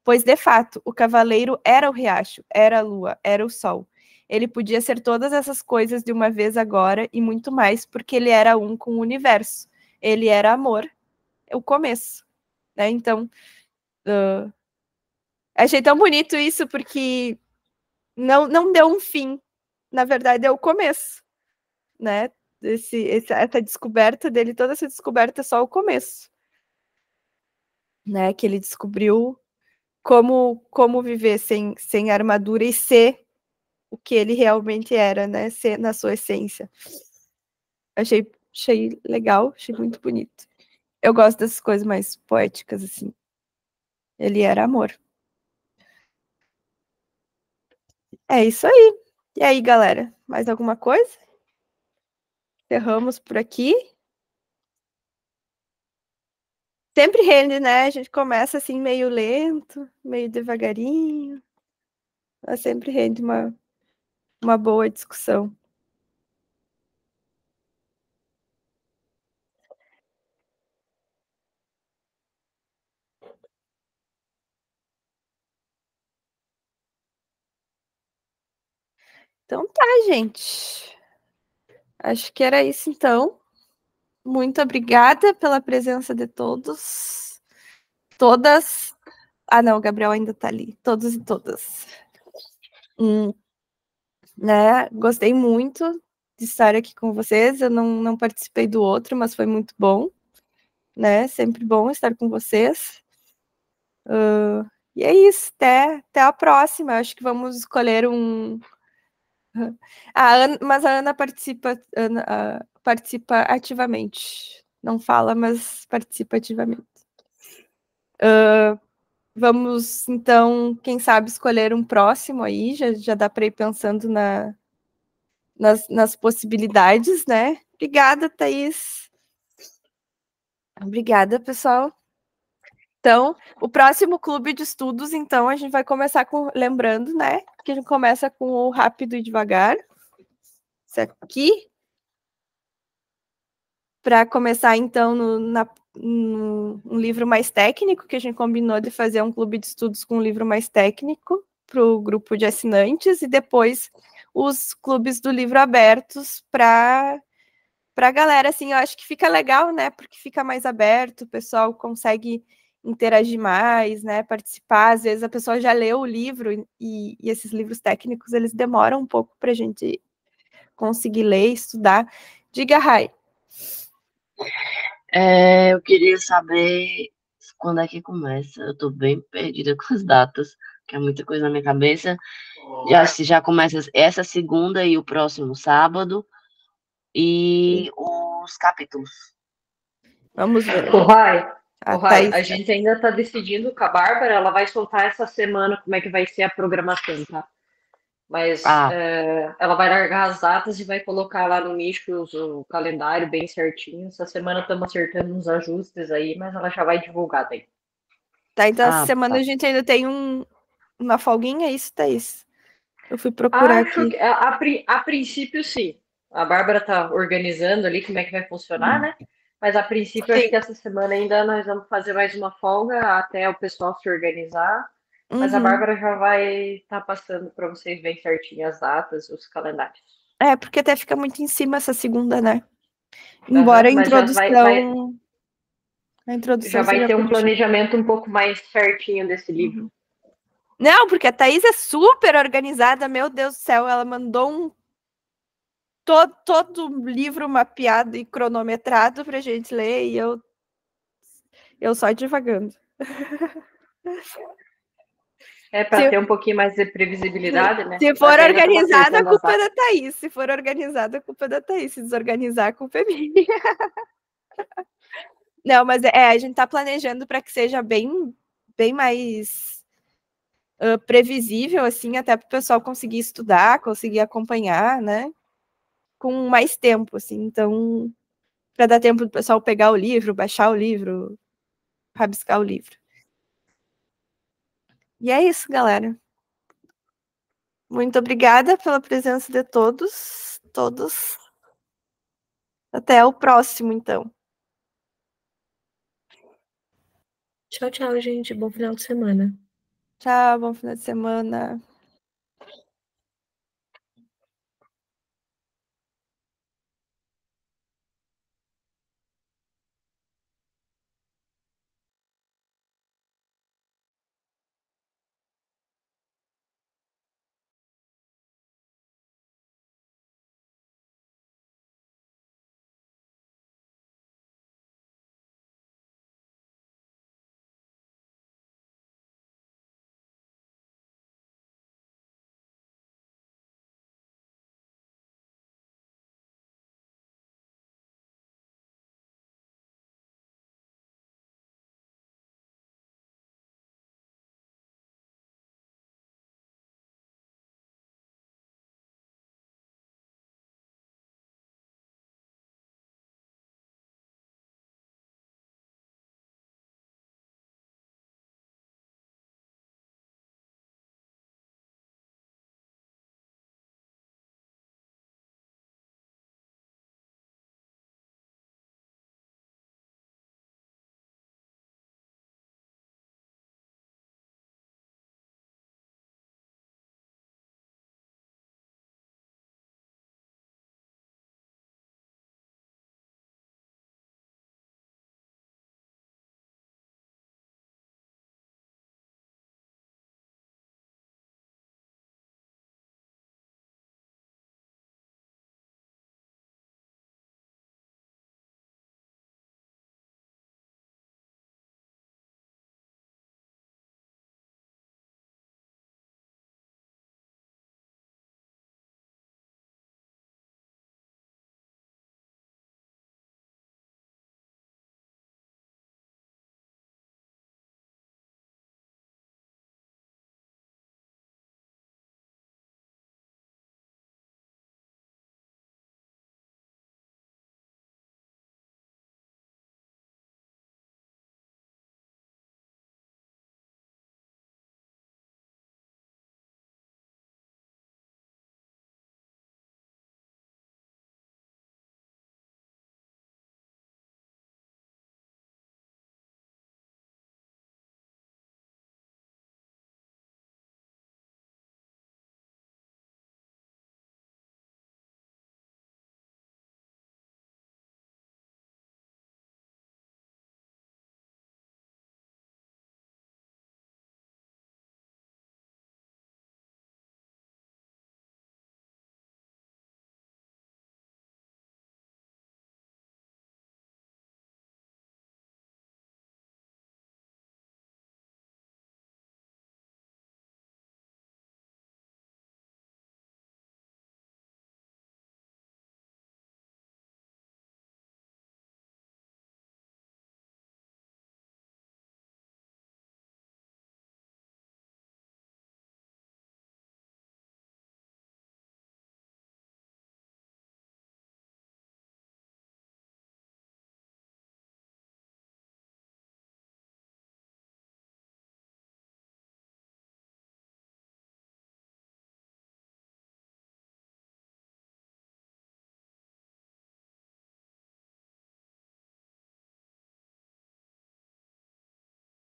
Pois, de fato, o cavaleiro era o riacho, era a lua, era o sol. Ele podia ser todas essas coisas de uma vez agora e muito mais, porque ele era um com o universo. Ele era amor, o começo. Né? Então, achei tão bonito isso, porque não deu um fim. Na verdade, é o começo. Né? Essa descoberta dele, toda essa descoberta é só o começo. Né? Que ele descobriu como viver sem armadura e ser o que ele realmente era, né? Ser na sua essência. Achei legal, achei muito bonito. Eu gosto dessas coisas mais poéticas, assim. Ele era amor. É isso aí. E aí, galera? Mais alguma coisa? Encerramos por aqui. Sempre rende, né? A gente começa assim meio lento, meio devagarinho. Mas sempre rende uma boa discussão. Então tá, gente. Acho que era isso, então. Muito obrigada pela presença de todos. Todas. Ah, não, o Gabriel ainda tá ali. Todos e todas. Né? Gostei muito de estar aqui com vocês. Eu não participei do outro, mas foi muito bom. Né? Sempre bom estar com vocês. E é isso. Até a próxima. Acho que vamos escolher um. Mas a Ana participa, participa ativamente. Não fala, mas participa ativamente. Vamos, então, quem sabe, escolher um próximo aí. Já dá para ir pensando nas possibilidades, né? Obrigada, Thaís. Obrigada, pessoal. Então, o próximo clube de estudos, então, a gente vai começar lembrando, né? Que a gente começa com o rápido e devagar. Isso aqui. Para começar, então, um livro mais técnico, que a gente combinou de fazer um clube de estudos com um livro mais técnico para o grupo de assinantes, e depois os clubes do livro abertos para a galera. Assim, eu acho que fica legal, né? Porque fica mais aberto, o pessoal consegue interagir mais, né? Participar. Às vezes a pessoa já leu o livro e esses livros técnicos, eles demoram um pouco para a gente conseguir ler, estudar. Diga, Rai. Eu queria saber quando é que começa. Eu tô bem perdida com as datas, que é muita coisa na minha cabeça. Se já começa essa segunda e o próximo sábado. E os capítulos. Vamos ver. Rai, Thaís. a gente ainda está decidindo com a Bárbara, ela vai soltar essa semana como é que vai ser a programação, tá? Mas ela vai largar as datas e vai colocar lá no Místicos o calendário bem certinho. Essa semana estamos acertando uns ajustes aí, mas ela já vai divulgar daí. Tá, então essa semana a gente ainda tem uma folguinha, isso, Thaís? Eu fui procurar aqui. Que, a princípio, sim. A Bárbara tá organizando ali como é que vai funcionar, né? Mas a princípio, acho que essa semana ainda nós vamos fazer mais uma folga até o pessoal se organizar. Mas a Bárbara já vai estar passando para vocês bem certinho as datas, os calendários. Porque até fica muito em cima essa segunda, né? Embora a introdução... Já vai ter um planejamento um pouco mais certinho desse livro. Não, porque a Thaís é super organizada, meu Deus do céu, ela mandou todo livro mapeado e cronometrado pra gente ler, e eu só divagando. Para ter um pouquinho mais de previsibilidade, né? Se for organizada, a culpa é da Thaís. Se for organizada, a culpa é da Thaís. Se desorganizar, a culpa é minha. Não, mas a gente tá planejando para que seja bem mais previsível, assim, até para o pessoal conseguir estudar, conseguir acompanhar, né? Com mais tempo, assim. Então, para dar tempo do pessoal pegar o livro, baixar o livro, rabiscar o livro. E é isso, galera. Muito obrigada pela presença de todos. Até o próximo, então. Tchau, tchau, gente. Bom final de semana. Tchau, bom final de semana.